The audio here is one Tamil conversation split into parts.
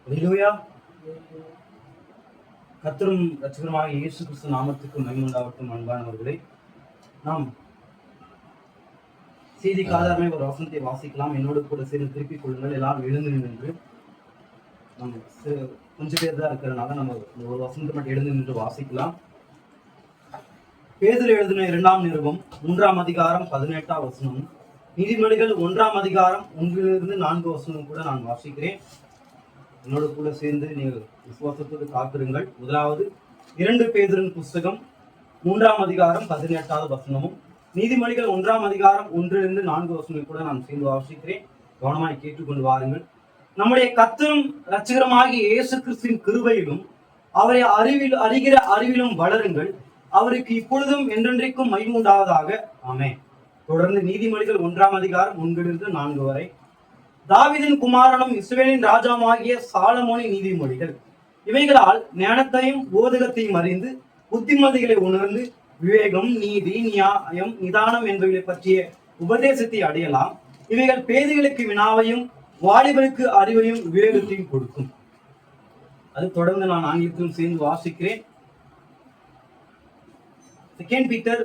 அல்லேலூயா. கர்த்தரும் இரட்சகருமாக இயேசு கிறிஸ்து நாமத்துக்கு மகிமை உண்டாகட்டும். அன்பானவர்களே, நாம் செய்திக்கு ஆதாரமே ஒரு வசனத்தை வாசிக்கலாம். என்னோடு கூட சேர்ந்து திருப்பிக் கொள்ளுங்கள். எல்லாரும் எழுந்து நின்று, நம்ம கொஞ்சம் பேர் தான் இருக்கிறதுனால நம்ம ஒரு வசனத்தை மட்டும் எழுந்து நின்று வாசிக்கலாம். பேதுரு எழுதின 2ஆம் நிருபம் 3ஆம் அதிகாரம் 18ஆம் வசனம், நீதிமொழிகள் 1ஆம் அதிகாரம் 1 - 4 வசனம் கூட நான் வாசிக்கிறேன். என்னோட கூட சேர்ந்து நீங்கள் விசுவாசத்தோடு காத்திருங்கள். முதலாவது 2 பேதுருவின் புஸ்தகம் 3ஆம் அதிகாரம் 18ஆவது வசனமும், நீதிமொழிகள் 1ஆம் அதிகாரம் 1 - 4 வசனம் கூட நான் சேர்ந்து வாசிக்கிறேன். கவனமாய் கேட்டுக்கொண்டு வாருங்கள். நம்முடைய கர்த்தரும் இரட்சகருமாகிய இயேசு கிறிஸ்துவின் கிருபையிலும் அவரை அறிகிற அறிவிலும் வளருங்கள். அவருக்கு இப்பொழுதும் என்றென்றைக்கும் மகிமை உண்டாவதாக. ஆமென். தொடர்ந்து நீதிமொழிகள் 1ஆம் அதிகாரம் 1 - 4 வரை. தாவீதின் குமாரனும் இஸ்ரவேலின் ராஜாவாகிய சாலமோனின் நீதிமொழிகள் இவைகளால் ஞானத்தையும் போதகத்தையும் அறிந்து புத்திமதிகளை உணர்ந்து விவேகம், நீதி, நியாயம், நிதானம் என்பவைகளை பற்றிய உபதேசத்தை அடையலாம். இவைகள் பேதைகளுக்கு வினாவையும் வாலிபருக்கு அறிவையும் விவேகத்தையும் கொடுக்கும். அது தொடர்ந்து நான் ஆங்கிலத்திலும் சேர்ந்து வாசிக்கிறேன். 2 Peter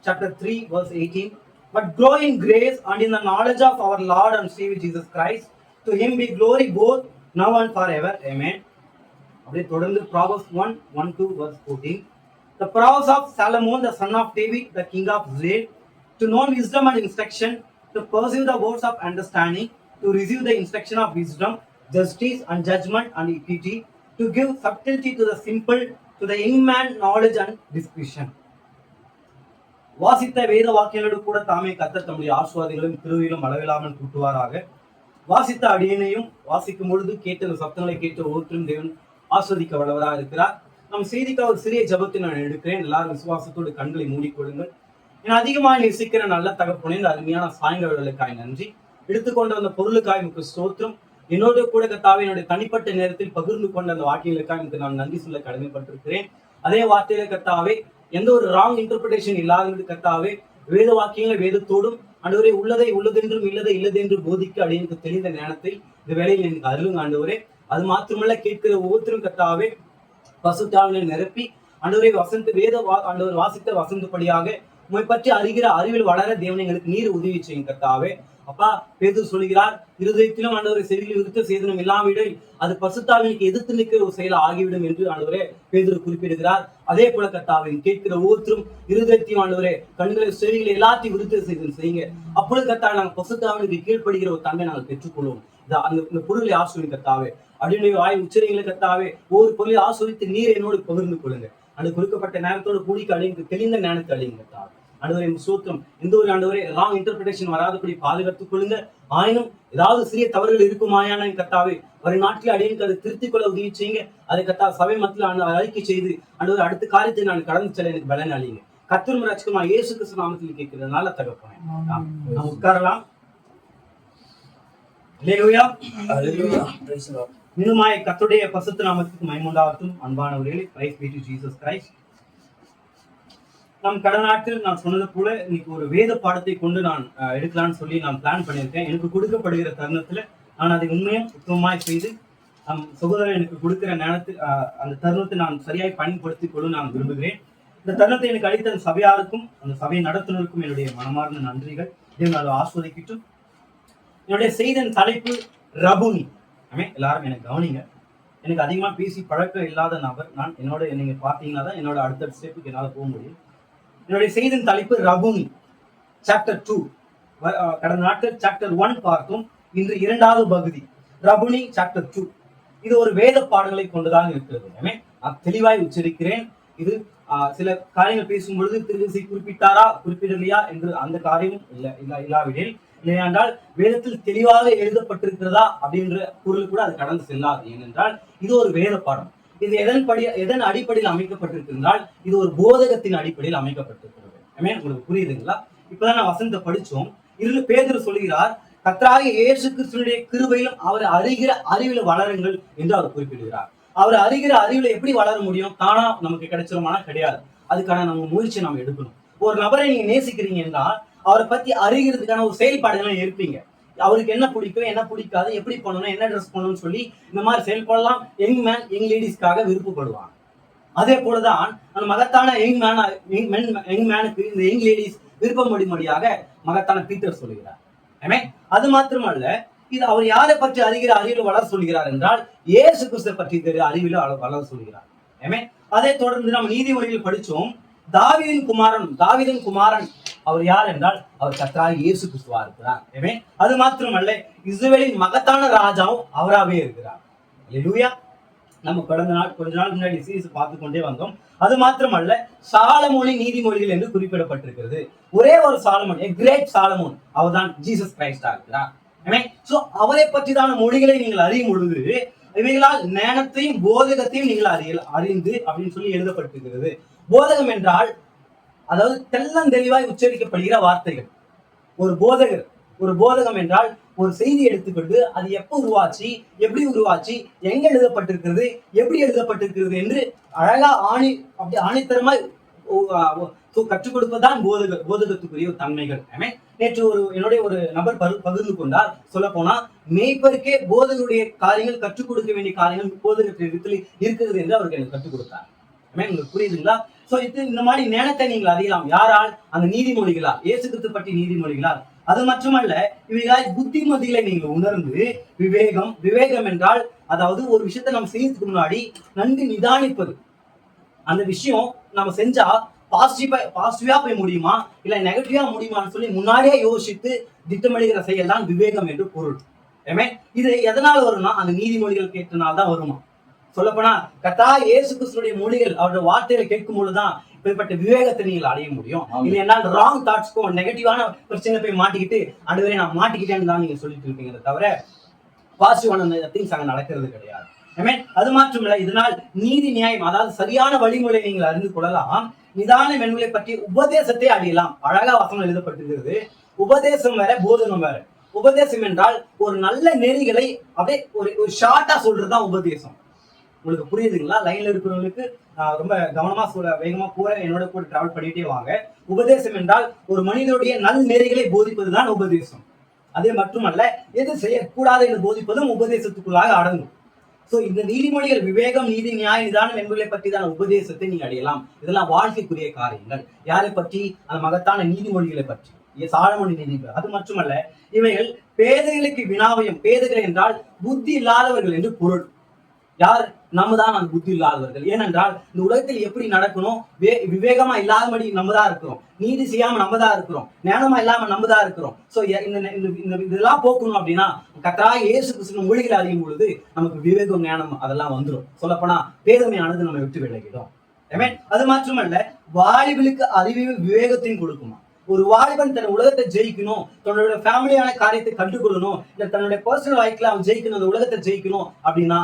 chapter 3 verse 18. But grow in grace and in the knowledge of our Lord and Savior Jesus Christ. To him be glory both now and forever. Amen. அப்படியே தொடர்ந்து Proverbs 1:1-2 verse 14. The Proverbs of Solomon, the son of David, the king of Israel, to know wisdom and instruction, to pursue the words of understanding, to receive the instruction of wisdom, justice and judgment and equity, to give subtlety to the simple, to the young man knowledge and discretion. வாசித்த வேத வாக்கியங்களோடு கூட தாமே கர்த்தர் தம்முடைய ஆசீர்வாதங்களும் கிருபையிலும் அளவில்லாமல் கூட்டுவாராக. வாசித்த அடியனையும் வாசிக்கும் பொழுது கேட்ட சத்தங்களை கேட்ட ஒவ்வொருத்தரும் தேவன் ஆஸ்வதிக்க வல்லவராக இருக்கிறார். நம் செய்திக்காக ஒரு சிறிய ஜெபத்தை நான் எடுக்கிறேன். எல்லாரும் விசுவாசத்தோடு கண்களை மூடிக்கொள்ளுங்கள். என அதிகமாக நேசிக்கிற நல்ல தகப்பனே, இந்த அருமையான சாயங்கால வேளைக்காய் நன்றி. எடுத்துக்கொண்ட அந்த பொருளுக்காய் உங்களுக்கு ஸ்தோத்திரம். என்னோட கூட கர்த்தாவே, என்னுடைய தனிப்பட்ட நேரத்தில் பகிர்ந்து கொண்ட அந்த வாக்கியங்களுக்காக எனக்கு நான் நன்றி சொல்ல கடமைப்பட்டிருக்கிறேன். அதே வார்த்தையில கர்த்தாவே, எந்த ஒரு ராங் இன்டர்பிரேஷன் இல்லாதது கர்த்தாவே, வேத வாக்கியங்களை வேதத்தோடும் ஆண்டவரே உள்ளதை உள்ளதென்றும் இல்லதை இல்லதென்று போதிக்க அடியனுக்கு தெளிந்த ஞானத்தை இந்த வேளையில் எனக்கு அருளுங்க ஆண்டவரே. அது மாத்திரமல்ல, கேட்கிற ஒவ்வொருத்தரும் கர்த்தாவே பசுத்தாவினை நிரப்பி ஆண்டவரே ஆண்டவர் வாசித்த வசந்தபடியாக உம்மை பற்றி அறிகிற அறிவில் வளர தேவனை எங்களுக்கு நீர் உதவி செய்யும் கர்த்தாவே. அப்பா, பேதுரு சொல்கிறார், இருதயத்திலும் ஆண்டவரை செவியில் விருத்த சேதனம் இல்லாவிடில் அது பசுத்தாவினுக்கு எதிர்த்து நிற்கிற ஒரு செயல் ஆகிவிடும் என்று ஆண்டவரே பேதுரு குறிப்பிடுகிறார். அதே போல கர்த்தாவின் கேட்கிற ஒவ்வொருத்தரும் இருதயத்தையும் ஆண்டவரே கண்களை செவிகளை எல்லாத்தையும் விருத்த சேதனம் செய்யுங்க. அப்பொழுது கர்த்தாவே, நாங்கள் பசுத்தாவினுக்கு கீழ்ப்படுகிற ஒரு தன்மை நாங்கள் பெற்றுக்கொள்வோம். அந்த பொருளை ஆசிரியர் கர்த்தாவே, அப்படியே வாய் உச்சரிங்களை கர்த்தாவே, ஒவ்வொரு பொருளை ஆசிரியத்து நீர் என்னோடு பகிர்ந்து கொள்ளுங்க. அந்த கொடுக்கப்பட்ட நேரத்தோடு கூடிக்கு அழிந்து தெளிந்த ஞானத்தை அழியுங்க கர்த்தாவே. ஆண்டவரே சூத்திரம், எந்த ஒரு ஆண்டவரே ராங் இன்டர்பிரேஷன் வராதபடி பாதுகாத்துக் கொள்ளுங்க. ஆயினும் ஏதாவது சிறிய தவறுகள் இருக்குமாயான கர்த்தாவே, வரும் நாட்களில் அடியனுக்கு அதை திருத்திக் கொள்ள உதவி செய்யுங்க. அதை கர்த்தா சபை மத்தியில் அறிக்கை செய்து ஆண்டவர் அடுத்த காரியத்தை நான் கடந்து செல்ல எனக்கு பலன் அழியுங்க. கர்த்தரும் இரட்சகருமாகிய இயேசு கிறிஸ்து நாமத்தில் கேட்கிறதுனால தகப்பனே, நாம் உட்காரலாம். அல்லேலூயா. இன்னுமாய் கர்த்தருடைய பரிசுத்த நாமத்துக்கு மகிமை உண்டாகட்டும். அன்பானவர்களே, price B to Jesus Christ. நம் கடநாட்டில் நான் சொன்னது போல இன்னைக்கு ஒரு வேத பாடத்தை கொண்டு நான் எடுக்கலான்னு சொல்லி நான் பிளான் பண்ணியிருக்கேன். எனக்கு கொடுக்கப்படுகிற தருணத்துல நான் அதை உண்மையும் உத்தமமாய் செய்து நம் சகோதரர் எனக்கு கொடுக்கிற நேரத்தில் அந்த தருணத்தை நான் சரியாய் பயன்படுத்திக் கொள்ள நான் விரும்புகிறேன். இந்த தருணத்தை எனக்கு அளித்த அந்த சபையாருக்கும் அந்த சபை நடத்துனருக்கும் என்னுடைய மனமார்ந்த நன்றிகள். தேவன் ஆஸ்வதிக்கட்டும். என்னுடைய செய்தியின் தலைப்பு ரபுனி. எல்லாரும் எனக்கு கவனிங்க. எனக்கு அதிகமா பேசி பழக்கம் இல்லாத நபர் நான். நீங்க பார்த்தீங்கன்னா தான் என்னோட அடுத்த ஸ்டெப்புக்கு என்னால் போக முடியும். என்னுடைய செய்தியின் தலைப்பு ரபுனி, சாப்டர் 2. கடந்த நாட்கள் சாப்டர் 1 பார்த்தோம். இன்று 2வது பகுதி ரபுனி சாப்டர் 2. இது ஒரு வேத பாடங்களை கொண்டுதான் இருக்கிறது. நான் தெளிவாய் உச்சரிக்கிறேன். இது சில காரியங்கள் பேசும் பொழுது திருவிசை குறிப்பிட்டாரா குறிப்பிடலையா என்று அந்த காரியம் இல்லாவிடில், இல்லையென்றால் வேதத்தில் தெளிவாக எழுதப்பட்டிருக்கிறதா அப்படின்ற பொருள் கூட அது கடந்து செல்லாது. ஏனென்றால் இது ஒரு வேத பாடம். இது எதன் அடிப்படையில் அமைக்கப்பட்டிருக்கிறால், இது ஒரு போதகத்தின் அடிப்படையில் அமைக்கப்பட்டிருக்கிறது. உங்களுக்கு புரியுதுங்களா? இப்பதான் நான் வசனத்தை படிச்சோம். இதுல பேதுரு சொல்கிறார், கர்த்தராகிய இயேசு கிறிஸ்துவினுடைய கிருபையிலும் அவரை அறிகிற அறிவில வளருங்கள் என்று அவர் குறிப்பிடுகிறார். அவரை அறிகிற அறிவில எப்படி வளர முடியும்? தானா நமக்கு கிடைச்சிருமானா? கிடையாது. அதுக்கான நம்ம முயற்சியை நம்ம எடுக்கணும். ஒரு நபரை நீங்க நேசிக்கிறீங்க என்றால் அவரை பத்தி அறிகிறதுக்கான ஒரு செயல்பாடுகள் இருப்பீங்க. அவருக்கு என்ன பிடிக்கும், என்ன பிடிக்காது, எப்படி பண்ணணும், என்ன ட்ரெஸ் பண்ணணும்னு சொல்லி இந்த மாதிரி செயல்படலாம் யங் மேன் யங் லேடிஸ்க்காக விருப்பப்படுவாங்க. அதே போலதான் அந்த மகத்தான யங் மேனுக்கு இந்த யங் லேடிஸ் விருப்பப்படும்படியாக மகத்தான பீட்டர் சொல்லுகிறார். அது மாத்திரமல்ல, இது அவர் யாரை பற்றி அறிகிற அறிவில் வளர சொல்கிறார் என்றால் இயேசு கிறிஸ்து பற்றி அறிவில் வளர சொல்கிறார். அதை தொடர்ந்து நம்ம நீதிமொழியில் படிச்சோம். தாவீதின் குமாரன் அவர் யார் என்றால் அவர் கர்த்தராகிய இயேசு கிறிஸ்துவா இருக்கிறார். அது மாத்திரமல்ல, இஸ்ரவேலின் மகத்தான ராஜாவும் அவராகவே இருக்கிறார். அல்லேலூயா. நம்ம கொஞ்ச நாள் முன்னாடி சீரிஸ் பார்த்து கொண்டே வந்தோம். அது மாத்திரமல்ல, சாலமோனின் நீதிமொழிகள் என்று குறிப்பிடப்பட்டிருக்கிறது. ஒரே ஒரு சாலமோன், கிரேட் சாலமோன், அவர் தான் ஜீசஸ் கிரைஸ்டா இருக்கிறார். சோ அவரை பற்றிதான மொழிகளை நீங்கள் அறியும் பொழுது இவைகளால் ஞானத்தையும் போதகத்தையும் நீங்கள் அறிந்து அப்படின்னு சொல்லி எழுதப்பட்டிருக்கிறது. போதகம் என்றால் அதாவது தெளிவாய் உச்சரிக்கப்படுகிற வார்த்தைகள். ஒரு போதகம் என்றால் ஒரு செய்தி எடுத்துக்கொண்டு அது எப்ப உருவாச்சு, எப்படி உருவாச்சு, எங்க எழுதப்பட்டிருக்கிறது, எப்படி எழுதப்பட்டிருக்கிறது என்று அழகா அப்படி ஆணித்தரமாய் கற்றுக் கொடுப்பதுதான் போதகத்துக்குரிய தன்மைகள். நேற்று என்னுடைய ஒரு நபர் பகிர்ந்து கொண்டார். சொல்ல போனா மேய்ப்பருக்கே போதகருடைய காரியங்கள் கற்றுக் கொடுக்க வேண்டிய காரியங்கள் போதகத்தில் இருக்கிறது என்று அவருக்கு எனக்கு கற்றுக் கொடுத்தார். உங்களுக்கு புரியுதுங்களா? சோ இந்த மாதிரி ஞானத்தை நீங்கள் அறியலாம். யாரால்? அந்த நீதிமொழிகளால், இயேசு கிறிஸ்து பற்றி நீதிமொழிகளால். அது மட்டுமல்ல, இவைகளால் புத்திமதிகளை நீங்கள் உணர்ந்து விவேகம் என்றால் அதாவது ஒரு விஷயத்தை நம்ம செய்யறதுக்கு முன்னாடி நன்கு நிதானிப்பது. அந்த விஷயம் நம்ம செஞ்சா பாசிட்டிவா போய் முடியுமா இல்ல நெகட்டிவா முடியுமான்னு சொல்லி முன்னாடியே யோசித்து திட்டமிடுகிற செயல் தான் விவேகம் என்று பொருள். இது எதனால வரும்னா அந்த நீதிமொழிகள் கேட்டனால்தான் வருமா. சொல்லப்போனா கர்த்தராகிய இயேசு கிறிஸ்துவினுடைய மொழிகள் அவருடைய வார்த்தைகளை கேட்கும் பொழுதுதான் இப்படிப்பட்ட விவேகத்தை நீங்கள் அடைய முடியும். இல்லை என்னால் ராங் தாட்ஸ்க்கும் நெகட்டிவான பிரச்சனை போய் மாட்டிக்கிட்டு அடுவரை நான் மாட்டிக்கிட்டேன்னு தான் நீங்க சொல்லிட்டு இருக்கீங்க, தவிர பாசிட்டிவான திங்ஸ் அங்க நடக்கிறது கிடையாது. அது மாற்றமில்லை, இதனால் நீதி நியாயம் அதாவது சரியான வழிமுறை நீங்கள் அறிந்து கொள்ளலாம். நிதான மென்மையை பற்றி உபதேசத்தை அடையலாம். அழகா வசனம் எழுதப்பட்டிருக்கிறது. உபதேசம் வேற, போதகம் வேற. உபதேசம் என்றால் ஒரு நல்ல நெறிகளை அப்படியே ஒரு ஷார்ட்டா சொல்றதுதான் உபதேசம். உங்களுக்கு புரியுதுங்களா? லைன்ல இருக்கிறவங்களுக்கு ரொம்ப கவனமா வேகமா என்னோட கூட டிராவல் பண்ணிட்டே வாங்க. உபதேசம் என்றால் ஒரு மனிதனுடைய நல் நெறிகளை போதிப்பதுதான் உபதேசம். அதே மட்டுமல்ல, எது செய்யக்கூடாது என்று போதிப்பதும் உபதேசத்துக்குள்ளாக அடங்கும். சோ இந்த நீதிமொழிகள் விவேகம், நீதி, நியாய, நிதானம் என்பதை பற்றி தான் உபதேசத்தை நீங்க அடையலாம். இதெல்லாம் வாழ்க்கைக்குரிய காரியங்கள். யாரை பற்றி? அந்த மகத்தான நீதிமொழிகளை பற்றி, சாலமோனின் நீதிகள். அது மட்டுமல்ல, இவைகள் பேதைகளுக்கு வினாவையும், பேதைகள் என்றால் புத்தி இல்லாதவர்கள் என்று பொருள். யார்? நம்ம தான் அந்த புத்தி இல்லாதவர்கள். ஏனென்றால் இந்த உலகத்தில் எப்படி நடக்கணும், விவேகமா இல்லாதபடி நம்ம தான் இருக்கிறோம், நீதி செய்யாம நம்ம தான் இருக்கிறோம், ஞானமா இல்லாம நம்ம தான் இருக்கிறோம். சோ இதெல்லாம் போக்கணும் அப்படின்னா கர்த்தராகிய இயேசு கிறிஸ்துவின் மொழிகளை அறியும் பொழுது நமக்கு விவேகம், ஞானம் அதெல்லாம் வந்துடும். சொல்லப்போனா பேதமையானது நம்ம விட்டு விலகிடும். அது மாத்திரமல்ல, வாலிபலுக்கு அறிவையும் விவேகத்தையும் கொடுக்குமா. ஒரு வாலிபன் தன் உலகத்தை ஜெயிக்கணும், தன்னுடைய ஃபேமிலியான காரியத்தை கண்டுகொள்ளணும், இல்ல தன்னுடைய பர்சனல் லைஃப்ல அவன் ஜெயிக்கணும், அந்த உலகத்தை ஜெயிக்கணும் அப்படின்னா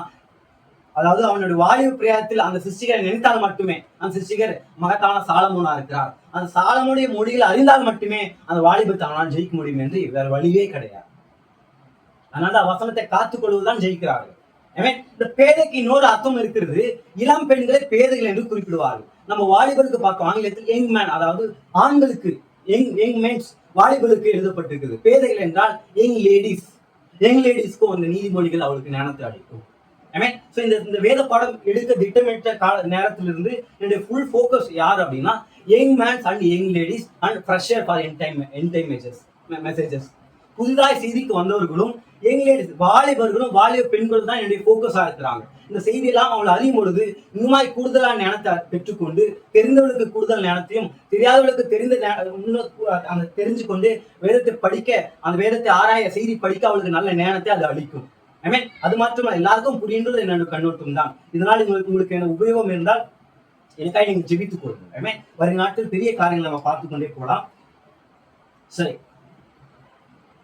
அதாவது அவனுடைய வாலிப பிரயாணத்தில் அந்த சிருஷ்டிகரை நினைத்தால் மட்டுமே அந்த சிருஷ்டிகர் மகத்தான சாலமோனா இருக்கிறார். அந்த சாலமோனுடைய மொழிகளை அறிந்தால் மட்டுமே அந்த வாலிபத்தை அவனால் ஜெயிக்க முடியும் என்று வேற வழியே கிடையாது. அதனால வசனத்தை காத்துக் கொள்வதுதான் ஜெயிக்கிறார்கள். இந்த பேதைக்கு இன்னொரு அர்த்தம் இருக்கிறது. இளம் பெண்களை பேதைகள் என்று குறிப்பிடுவார்கள். நம்ம வாலிபருக்கு பார்த்தோம் ஆங்கிலத்தில் யங் மேன், அதாவது ஆண்களுக்கு யங் மென்ஸ், வாலிபருக்கு எழுதப்பட்டிருக்கிறது. பேதைகள் என்றால் யங் லேடிஸ். யங் லேடிஸ்க்கும் அந்த நீதிமொழிகள் அவருக்கு ஞானத்தை அளிக்கும். இந்த வேத பாடம் எடுக்க திட்டமிட்ட நேரத்திலிருந்து என்னுடைய ஃபுல் ஃபோக்கஸ் யார் அப்படின்னா young mans and young ladies and fresher for என் டைம் மெசேஜஸ். புதிதாய் செய்திக்கு வந்தவர்களும் யங் லேடிஸ், வாலிபர்களும் வாலிப பெண்களும் தான் என்னுடைய ஃபோக்கஸா இருக்கிறாங்க. இந்த செய்தியெல்லாம் அவங்களை அறியும் பொழுது இன்னுமாய் கூடுதலான ஞானத்தை பெற்றுக்கொண்டு, தெரிந்தவர்களுக்கு கூடுதல் ஞானத்தையும் தெரியாதவர்களுக்கு தெரிஞ்சு கொண்டு வேதத்தை படிக்க, அந்த வேதத்தை ஆராய, செய்தி படிக்க அவளுக்கு நல்ல ஞானத்தை அது அளிக்கும். அது மாத்திரமல்ல, எல்லாருக்கும் புரியுன்றது என்னோட கண்ணோட்டம் தான். இதனால் உங்களுக்கு என்ன உபயோகம் இருந்தால் எனக்காக நீங்க ஜெபித்துக் கொள்ளுங்க. வரும் நாட்டில் பெரிய காரியங்களை நம்ம பார்த்து கொண்டே போகலாம். சரி,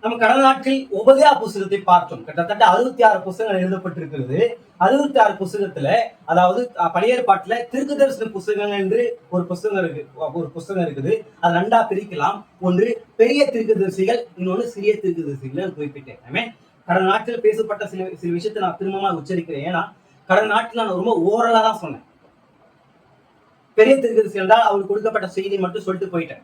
நம்ம கடந்த நாட்களில் உபதேச புஸ்தகத்தை பார்த்தோம். கிட்டத்தட்ட 66 புஸ்தகங்கள் எழுதப்பட்டிருக்கிறது. 66 புஸ்தகத்துல, அதாவது பழைய ஏற்பாட்டுல தீர்க்கதரிசன புஸ்தகங்கள் என்று ஒரு புஸ்தகம் இருக்குது. அது 2ஆ பிரிக்கலாம். ஒன்று பெரிய தீர்க்கதரிசிகள், இன்னொன்று சிறிய தீர்க்கதரிசிகள் குறிப்பிட்டேன். கடந்த நாட்டில் பேசப்பட்ட சில விஷயத்தை நான் திரும்பமா உச்சரிக்கிறேன். ஏன்னா கடந்த நாட்டில் நான் ரொம்ப ஓரலா தான் சொன்னேன். பெரிய தீர்க்கதரிசி என்றால் அவருக்கு கொடுக்கப்பட்ட செய்தி மட்டும் சொல்லிட்டு போயிட்டேன்.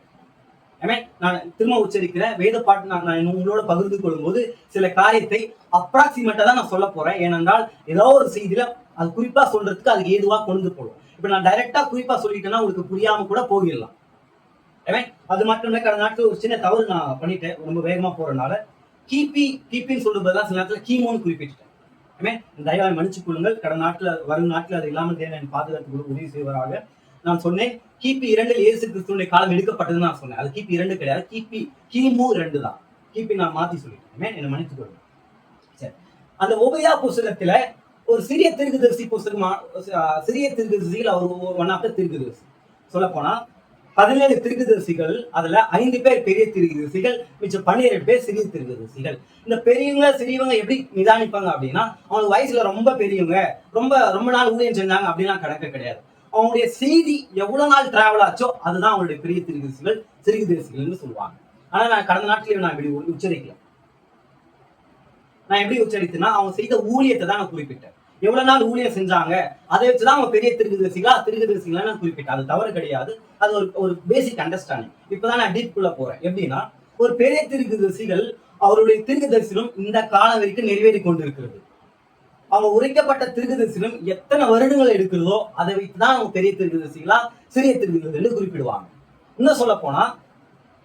நான் திரும்ப உச்சரிக்கிறேன். வேத பாட்டு நான் உங்களோட பகிர்ந்து கொள்ளும் போது சில காரியத்தை அப்ராக்சிமேட்டா தான் நான் சொல்ல போறேன். ஏனென்றால் ஏதோ ஒரு செய்தியில அது குறிப்பா சொல்றதுக்கு அதுக்கு ஏதுவா கொண்டு போடும். இப்ப நான் டைரக்டா குறிப்பா சொல்லிட்டேன்னா உங்களுக்கு புரியாம கூட போயிடலாம். அது மட்டும் இல்ல, கடந்த நாட்கள் ஒரு சின்ன தவறு நான் பண்ணிட்டேன். ரொம்ப வேகமா போறதுனால கிபின்னு சொல்றதுதான் சில நேரத்துல கீமோன்னு குறிப்பிட்டுட்டேன். தயவாக மன்னிச்சுக் கொள்ளுங்கள். கடந்த நாட்டுல வரும் நாட்டில் அது இல்லாமல் தேவன் பாதுகாத்துக் உதவி செய்வதாக. நான் சொன்னேன் கிபி 2 இயேசு கிறிஸ்துவின் காலம் எடுக்கப்பட்டதுன்னு நான் சொன்னேன். அது கிபி 2 கிடையாது, கிமு 2 தான். கிபி நான் மாத்தி சொல்லிட்டேன், என்னை மன்னித்துக் கொள்ளுங்க. சரி, அந்த உபயா புஸ்தகத்துல ஒரு சிறிய தீர்க்கதரிசி புஸ்தகமா, சிறிய தீர்க்கதரிசிகள் அவர் ஒன் ஆஃப் த தீர்க்கதரிசி. சொல்ல போனா 17 தீர்க்கதரிசிகள், அதுல 5 பேர் பெரிய தீர்க்கதரிசிகள், மிச்சம் 12 பேர் சிறிய தீர்க்கதரிசிகள். இந்த பெரியவங்க சிறியவங்க எப்படி நிதானிப்பாங்க அப்படின்னா, அவங்க வயசுல ரொம்ப பெரியவங்க, ரொம்ப ரொம்ப நாள் ஊழியம் செஞ்சாங்க அப்படின்னா கணக்கு கிடையாது. அவங்களுடைய செய்தி எவ்வளவு நாள் டிராவல் ஆச்சோ அதுதான் அவங்களுடைய பெரிய தீர்க்கதரிசிகள், சிறிய தீர்க்கதரிசிகள் சொல்லுவாங்க. ஆனா நான் கடந்த நாட்களே நான் இப்படி உச்சரிக்கல. நான் எப்படி உச்சரித்தேன்னா, அவங்க செய்த ஊழியத்தை தான் நான் குறிப்பிட்டேன். எவ்வளவு நாள் ஊழியம் செஞ்சாங்க அதை வச்சுதான் அவங்க பெரிய தீர்க்கதரிசிகளா நான் குறிப்பிட்டேன். அது தவறு கிடையாது. அது ஒரு பேசிக் அண்டர்ஸ்டாண்டிங். இப்பதான் நான் டீப் குள்ள போறேன். எப்படின்னா, ஒரு பெரிய தீர்க்கதரிசிகள் அவருடைய தீர்க்கதரிசனம் இந்த காலம் வரைக்கும் நிறைவேறி கொண்டிருக்கிறது. அவங்க உரைக்கப்பட்ட தீர்க்கதரிசனம் எத்தனை வருடங்கள் எடுக்கிறதோ அதை வைத்துதான் அவங்க பெரிய தீர்க்கதரிசிகளா சிறிய தீர்க்கதரிசிகள் குறிப்பிடுவாங்க. இன்னும் சொல்ல போனா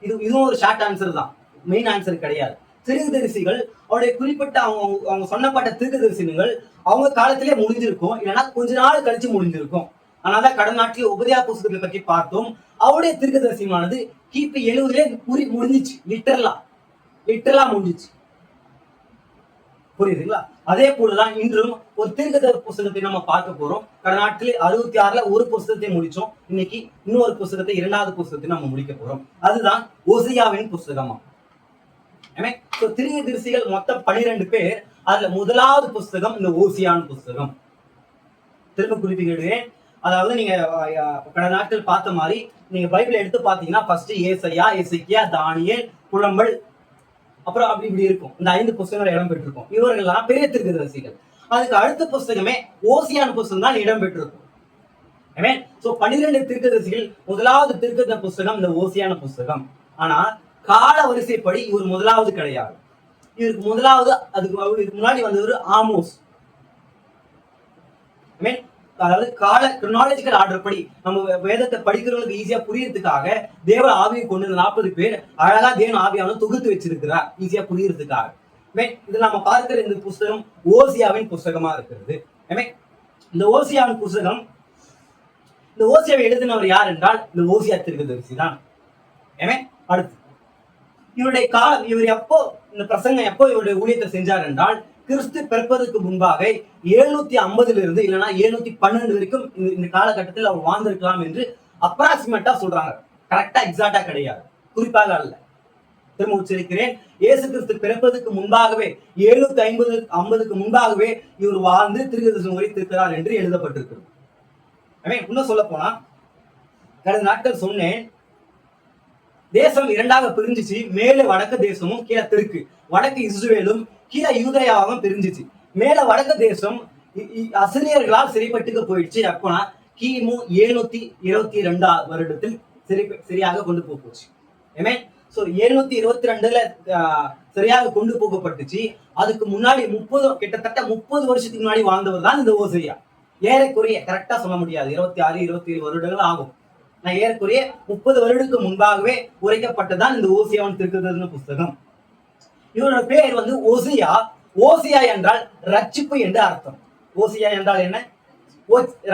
இதுவும் ஒரு ஷார்ட் ஆன்சர் தான், மெயின் ஆன்சர் கிடையாது. தீர்க்கதரிசிகள் அவருடைய குறிப்பிட்ட அவங்க சொன்னப்பட்ட தீர்க்கதரிசனங்கள் அவங்க காலத்திலே முடிஞ்சிருக்கும், இல்லைன்னா கொஞ்ச நாள் கழிச்சு முடிஞ்சிருக்கும். ஆனாதான் கடந்த நாட்டில் உபதேச புஸ்தகத்தை பற்றி பார்த்தோம். அவருடைய தீர்க்கதரிசனமானது கிபி 70 முடிஞ்சிச்சு. லிட்டரலா முடிஞ்சிச்சு. புரியுதுங்களா? அதே போலதான் இன்றும் ஒரு தீர்க்கதரிசி புஸ்தகத்தை நம்ம பார்க்க போறோம். கடந்த நாட்டில் 66ல ஒரு புஸ்தகத்தை முடிச்சோம். இன்னைக்கு இன்னொரு புஸ்தகத்தை, 2வது புஸ்தகத்தை நம்ம முடிக்க போறோம். அதுதான் ஓசியாவின் புஸ்தகமா. தீர்க்கதரிசிகள் மொத்தம் 12 பேர். அதுல முதலாவது புஸ்தகம் இந்த ஓசியான் புஸ்தகம். திரும்ப குறிப்பிடுகிறேன். அதாவது நீங்க கடந்த நாட்கள் பார்த்த மாதிரி நீங்க பைபிள் எடுத்து பாத்தீங்கன்னா ஃபர்ஸ்ட் ஏசாயா, எசேக்கியா, தானியேல், புலம்பல், அப்புறம் அப்படி இப்படி இருக்கும். இந்த 5 புஸ்தகங்கள் இடம் பெற்றிருக்கும். இவர்கள்லாம் பெரிய தீர்க்கதரிசிகள். அதுக்கு அடுத்த புஸ்தகமே ஓசியான் புஸ்தகம் தான் இடம் பெற்றிருக்கும். 12 தீர்க்கதரிசிகள். முதலாவது தீர்க்கதரிசி புஸ்தகம் இந்த ஓசியான புஸ்தகம். ஆனா கால வரிசைப்படி இவர் முதலாவது கிடையாது. இவருக்கு முதலாவது, அதுக்கு முன்னாடி வந்தவர் ஆமோஸ். அதாவது கால கிரோனாலஜிக்கல் ஆர்டர் படி நம்ம வேதத்தை படிக்கிறவங்களுக்கு ஈஸியா புரியறதுக்காக தேவ ஆவியை கொண்டு 40 பேர் அழகா தேவன் ஆவியான தொகுத்து வச்சிருக்கிறார், ஈஸியா புரியறதுக்காக. இதுல நம்ம பார்க்கிற இந்த புஸ்தகம் ஓசியாவின் புஸ்தகமா இருக்கிறது. இந்த ஓசியாவின் புஸ்தகம், இந்த ஓசியாவை எழுதினவர் யார் என்றால் இந்த ஓசியா தீர்க்கதரிசி தான். அடுத்து இவருடைய காலம், இவர் எப்போ இந்த பிரசங்கம் எப்போ இவருடைய ஊழியத்தை செஞ்சார் என்றால் கிறிஸ்து பிறப்பதற்கு முன்பாக 750 இருந்து இல்லைன்னா 712 வரைக்கும் இந்த காலகட்டத்தில் அவர் வாழ்ந்திருக்கலாம் என்று அப்ராக்சிமேட்டா சொல்றாங்க. கரெக்டா எக்ஸாக்டா கிடையாது, குறிப்பாக அல்ல. திரும்ப உச்சரிக்கிறேன். இயேசு கிறிஸ்து பிறப்பதற்கு முன்பாகவே 750க்கு முன்பாகவே இவர் வாழ்ந்து தீர்க்கதரிசனம் உரைத்திருக்கிறார் என்று எழுதப்பட்டிருக்கிறது. இன்னும் சொல்ல போனா கடந்த நாட்கள் சொன்னேன், தேசம் 2ஆக பிரிஞ்சிச்சு. மேல வடக்கு தேசமும் கீழே தெற்கு, வடக்கு இஸ்ரேலும் கீழே யூதேயாவும் பிரிஞ்சிச்சு. மேல வடக்கு தேசம் அசிரியர்களால் சிறைப்பட்டுக்கு போயிடுச்சு. அப்போனா கிமு 722 வருடத்தில் சரியாக கொண்டு போச்சு. 722ல சரியாக கொண்டு போகப்பட்டுச்சு. அதுக்கு முன்னாடி கிட்டத்தட்ட 30 வருஷத்துக்கு முன்னாடி வாழ்ந்தவர் தான் இந்த ஓசியா. ஏறக்குறைய கரெக்டா சொல்ல முடியாது, 26 27 வருடங்கள் ஆகும். நான் ஏறக்குறைய 30 வருடத்துக்கு முன்பாகவே உரைக்கப்பட்டதான் இந்த ஓசியாவின் தீர்க்கதரிசன புஸ்தகம். இவரோட பேர் வந்து ஓசியா. ஓசியா என்றால் ரட்சிப்பு என்று அர்த்தம். ஓசியா என்றால் என்ன?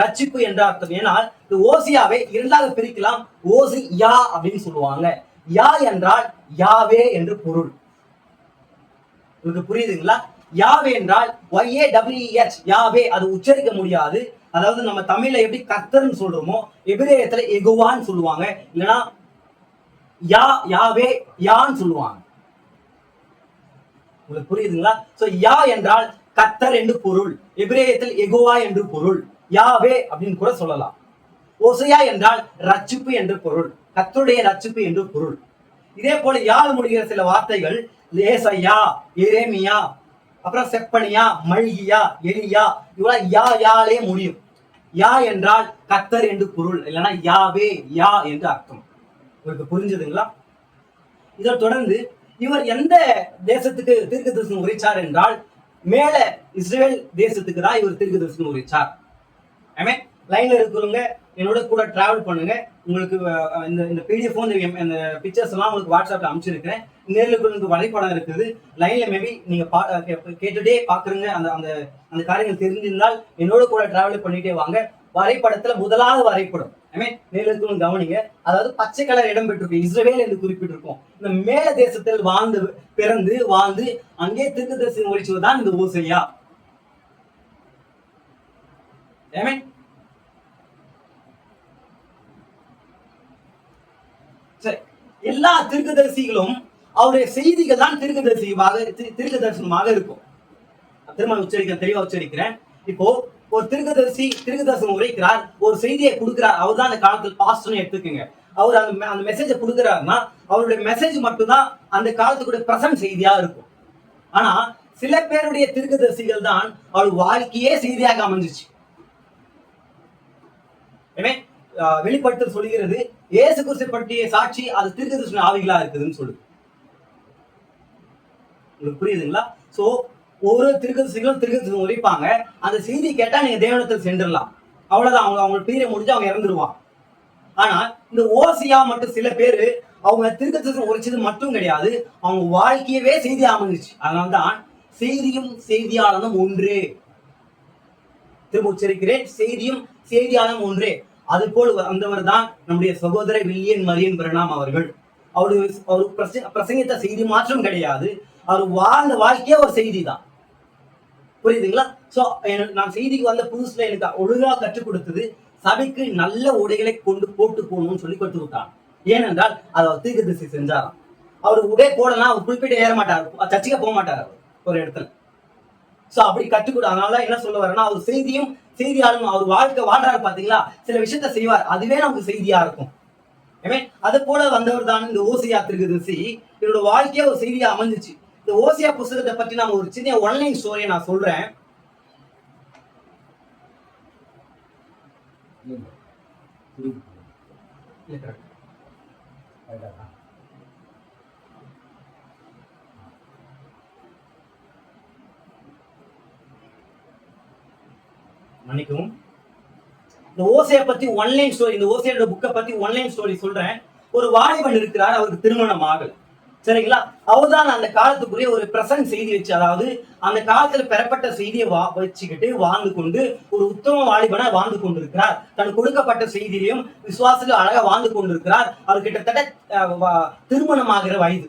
ரட்சிப்பு என்ற அர்த்தம். ஏனால் இந்த ஓசியாவை 2ஆக பிரிக்கலாம். ஓசி யா அப்படின்னு சொல்லுவாங்க. யா என்றால் யாவே என்று பொருள். உங்களுக்கு புரியுதுங்களா? யாவே என்றால் YAWH, யாவே. அது உச்சரிக்க முடியாது. அதாவது நம்ம தமிழ்ல எப்படி கர்த்தர்னு சொல்றோமோ எபிரேயத்துல எகுவான்னு சொல்லுவாங்க, இல்லைன்னா யாவே யான்னு சொல்லுவாங்க. உங்களுக்கு புரியுதுங்களா? சோ யா என்றால் கர்த்தர் என்று பொருள், எபிரேயத்தில் எகுவா என்று பொருள், யாவே அப்படின்னு கூட சொல்லலாம். ஓசியா என்றால் ரட்சிப்பு என்று பொருள், கர்த்தருடைய ரட்சிப்பு என்று பொருள். இதே போல யாழ் முடிகிற சில வார்த்தைகள் ஏசாயா, எரேமியா, அப்புறம் செப்பனியா, மல்கியா, எலியா, இவ்வளவு யாலே முடியும். யா என்றால் கர்த்தர் என்று பொருள், இல்லைன்னா யாவே யா என்று அர்த்தம். உங்களுக்கு புரிஞ்சதுங்களா? இதை தொடர்ந்து இவர் எந்த தேசத்துக்கு தீர்க்க தரிசனம் உரைச்சார் என்றால், மேல இஸ்ரேல் தேசத்துக்கு தான் இவர் தீர்க்க தரிசனம் உரைச்சார். லைன்ல இருக்கிறவங்க என்னோட கூட டிராவல் பண்ணுங்க. உங்களுக்கு இந்த பிடிஎஃப் இந்த பிக்சர்ஸ் எல்லாம் உங்களுக்கு வாட்ஸ்அப்ல அனுப்பிச்சிருக்கிறேன். நேரில் இருக்கிறவங்களுக்கு வரைபடம் இருக்குது. லைன்ல மேபி நீங்க கேட்டுட்டே பாக்குறீங்க. அந்த அந்த அந்த காரியங்கள் தெரிஞ்சிருந்தால் என்னோட கூட டிராவல் பண்ணிட்டே வாங்க. வரைபடத்துல முதலாவது வரைபடம் நேரில் இருக்கிறவங்க கவனிங்க. அதாவது பச்சை கலர் இடம் பெற்றிருக்கும், இஸ்ரவேல் என்று குறிப்பிட்டிருக்கும். இந்த மேல தேசத்தில் பிறந்து வாழ்ந்து அங்கே தீர்க்கதரிசனம் உரைச்சுவதுதான் இந்த ஓசையா. சரி, எல்லா தீர்க்கதரிசிகளும் அவருடைய செய்திகள் தான் தீர்க்க தரிசனமாக இருக்கும். திரும்ப தெளிவா உச்சரிக்கிறேன். இப்போ ஒரு தீர்க்கதரிசனம் உரைக்கிறார், ஒரு செய்தியை கொடுக்கிறார். அவர் தான் அந்த காலத்தில் பாஸ்டர்னு எடுத்துக்கோங்க. அவர் அந்த மெசேஜை கொடுக்கிறாருன்னா அவருடைய மெசேஜ் மட்டும்தான் அந்த காலத்துக்குடைய பிரசன்ட் செய்தியா இருக்கும். ஆனா சில பேருடைய தீர்க்கதரிசிகள் தான் அவர் வாழ்க்கையே செய்தியாக அமைஞ்சிச்சு. வெளிப்படுத்தல் சொல்லுகிறது, இயேசு கிறிஸ்து பற்றிய சாட்சி அது தீர்க்கதரிசன ஆவிகளா இருக்குதுன்னு சொல்லுது. உங்களுக்கு புரியுதுங்களா? சோ ஒவ்வொரு தீர்க்கதரிசனம் உரைப்பாங்க. அந்த செய்தி கேட்டா நீங்க தேவனத்தில் சென்றுடலாம், அவ்வளவுதான். அவங்க பீரியட் முடிஞ்சு அவங்க இறந்துருவாங்க. ஆனா இந்த ஓசியா மட்டும் சில பேரு அவங்க தீர்க்கதரிசனம் உரைச்சது மட்டும் கிடையாது, அவங்க வாழ்க்கையவே செய்தி அமைஞ்சிச்சு. அதனால்தான் செய்தியும் செய்தியாளனும் ஒன்றே. திரும்ப உச்சரிக்கிறேன், செய்தியும் செய்தியாளனும் ஒன்றே. அது போல் வந்தவர் தான் நம்முடைய சகோதரர் வில்லியம் மரியன் பிரணாம் அவர்கள். அவரு பிரசங்கித்த செய்தி மாற்றம் கிடையாது, அவர் வாழ்ந்த வாழ்க்கையே ஒரு செய்தி தான். புரியுதுங்களா? சோ நான் செய்திக்கு வந்த புதுசுல எனக்கு ஒழுங்கா கற்றுக் கொடுத்தது, சபைக்கு நல்ல உடைகளை கொண்டு போட்டு போகணும்னு சொல்லி கற்றுக் கொடுத்தாங்க. ஏனென்றால் அதை அவர் தீர்க்கதரிசி செஞ்சாராம். அவர் உடை போடலாம், அவர் குறிப்பிட்டு ஏற மாட்டார், சர்ச்சைக்கு போக மாட்டார் அவர் ஒரு இடத்துல. சோ அப்படி கற்றுக்கொடு. அதனால என்ன சொல்ல வரேன்னா, அவர் செய்தியும் செய்தியாளரும் அவர் வாழ்க்கை வாழ்றாரு பாத்தீங்களா, சில விஷயத்த செய்வார், அதுவே நமக்கு செய்தியா இருக்கும். அது போல வந்தவர் தான் இந்த ஓசியா தீர்க்கதரிசி. இவரோட வாழ்க்கையா ஒரு செய்தியா அமைஞ்சிச்சு. இந்த ஓசியா புத்தகத்தை பற்றி நான் ஒரு சின்ன ஆன்லைன் ஸ்டோரியை நான் சொல்றேன். மன்னிக்கவும். இந்த ஓசையை பத்தி ஒன்லைன் ஸ்டோரி, இந்த ஓசையோட புக்கை பத்தி ஒன்லைன் ஸ்டோரி சொல்றேன். ஒரு வாலிபன் இருக்கிறார், அவருக்கு திருமணம் ஆகல. சரிங்களா? அவர்தான் அந்த காலத்துக்குரிய ஒரு பிரசன்ட் செய்தி வச்சு, அதாவது அந்த காலத்துல பெறப்பட்ட செய்தியை வச்சுக்கிட்டு வாழ்ந்து கொண்டு ஒரு உத்தம வாலிபனா வாழ்ந்து கொண்டிருக்கிறார். தனக்கு கொடுக்கப்பட்ட செய்தியிலையும் விசுவாசத்துல அழகா வாழ்ந்து கொண்டிருக்கிறார். அவர் கிட்டத்தட்ட திருமணமாகிற வயது.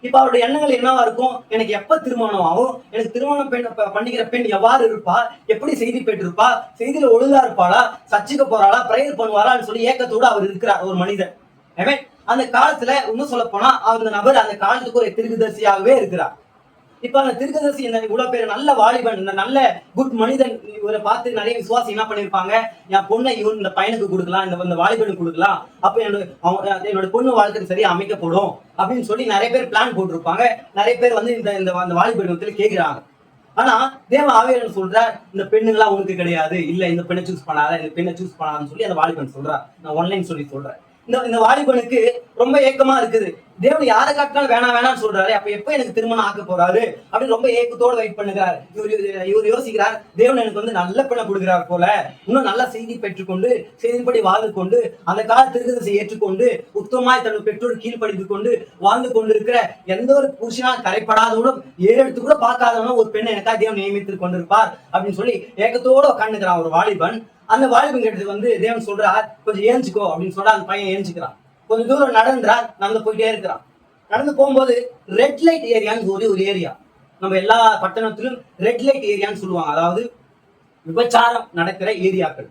இப்ப அவருடைய எண்ணங்கள் என்னவா இருக்கும்? எனக்கு எப்ப திருமணம் ஆகும், எனக்கு திருமணம் பண்ணிக்கிற பெண் எவ்வாறு இருப்பா, எப்படி செய்தி பெற்றிருப்பா, செய்தியில ஒழுங்கா இருப்பாளா, சர்ச்சுக்கு போறாளா, பிரேயர் பண்ணுவாரான்னு சொல்லி ஏக்கத்தோடு அவர் இருக்கிறார், ஒரு மனிதன். அந்த காலத்துல இன்னும் சொல்ல போனா அந்த நபர் அந்த காலத்துக்கு ஒரு தீர்க்கதரிசியாகவே இருக்கிறார். இப்ப அந்த தீர்க்கதரிசி இவ்வளவு பேர் நல்ல வாலிபன், இந்த நல்ல குட் மனிதன், இவரை பார்த்து நிறைய விசுவாசி என்ன பண்ணிருப்பாங்க, என் பொண்ணை இவன் இந்த பையனுக்கு கொடுக்கலாம், இந்த வாலிபனுக்கு கொடுக்கலாம், அப்ப என்னோட பொண்ணு வாழ்க்கை சரியா அமைக்கப்படும் அப்படின்னு சொல்லி நிறைய பேர் பிளான் போட்டிருப்பாங்க. நிறைய பேர் வந்து இந்த வாலிபனத்துல கேட்கிறாங்க. ஆனா தேவ ஆவியானவர் சொல்றார், இந்த பெண்ணுங்களா உனக்கு கிடையாது, இல்ல இந்த பெண்ணை சூஸ் பண்ணாத, இந்த பெண்ணை சூஸ் பண்ணாதான்னு சொல்லி அந்த வாலிபன் சொல்றார். நான் ஆன்லைன் சொல்லி சொல்றேன். இந்த வாலிபனுக்கு ரொம்ப ஏக்கமா இருக்குது. தேவன் யாரை காட்டினாலும் வேணாம்னு சொல்றாரு, அப்ப எப்ப எனக்கு திருமணம் ஆக்க போறாரு அப்படின்னு ரொம்ப ஏக்கத்தோட வெயிட் பண்ணுகிறார். இவர் யோசிக்கிறார், தேவன் எனக்கு வந்து நல்ல பெண்ணை கொடுக்கிறார் போல, இன்னும் நல்ல செய்தி பெற்றுக்கொண்டு செய்திப்படி வாழ்ந்து கொண்டு அந்த கால தீர்க்கதரிசியை ஏற்றுக்கொண்டு உத்தமாய் தன் பெற்றோர் கீழ்படித்து கொண்டு வாழ்ந்து கொண்டிருக்கிற எந்த ஒரு புருஷனால் கரைப்படாதவனும் ஏறெடுத்து கூட பார்க்காதவனும் ஒரு பெண்ணை எனக்காக தேவன் நியமித்து கொண்டிருப்பார் அப்படின்னு சொல்லி ஏக்கத்தோட உட்காந்துக்கிறான் ஒரு வாலிபன். அந்த வாலிபன் கிட்ட வந்து தேவன் சொல்றார், கொஞ்சம் ஏஞ்சிக்கோ அப்படின்னு சொல்றா. அந்த பையன் ஏஞ்சிக்கிறான். கொஞ்சம் தூரம் நடந்து போயிட்டே இருக்கிறான். நடந்து போகும்போது ரெட் லைட் ஏரியான்னு ஒரு ஏரியா, நம்ம எல்லா பட்டணத்திலும் ரெட் லைட் ஏரியான்னு சொல்லுவாங்க, அதாவது விபச்சாரம் நடக்கிற ஏரியாக்கள்.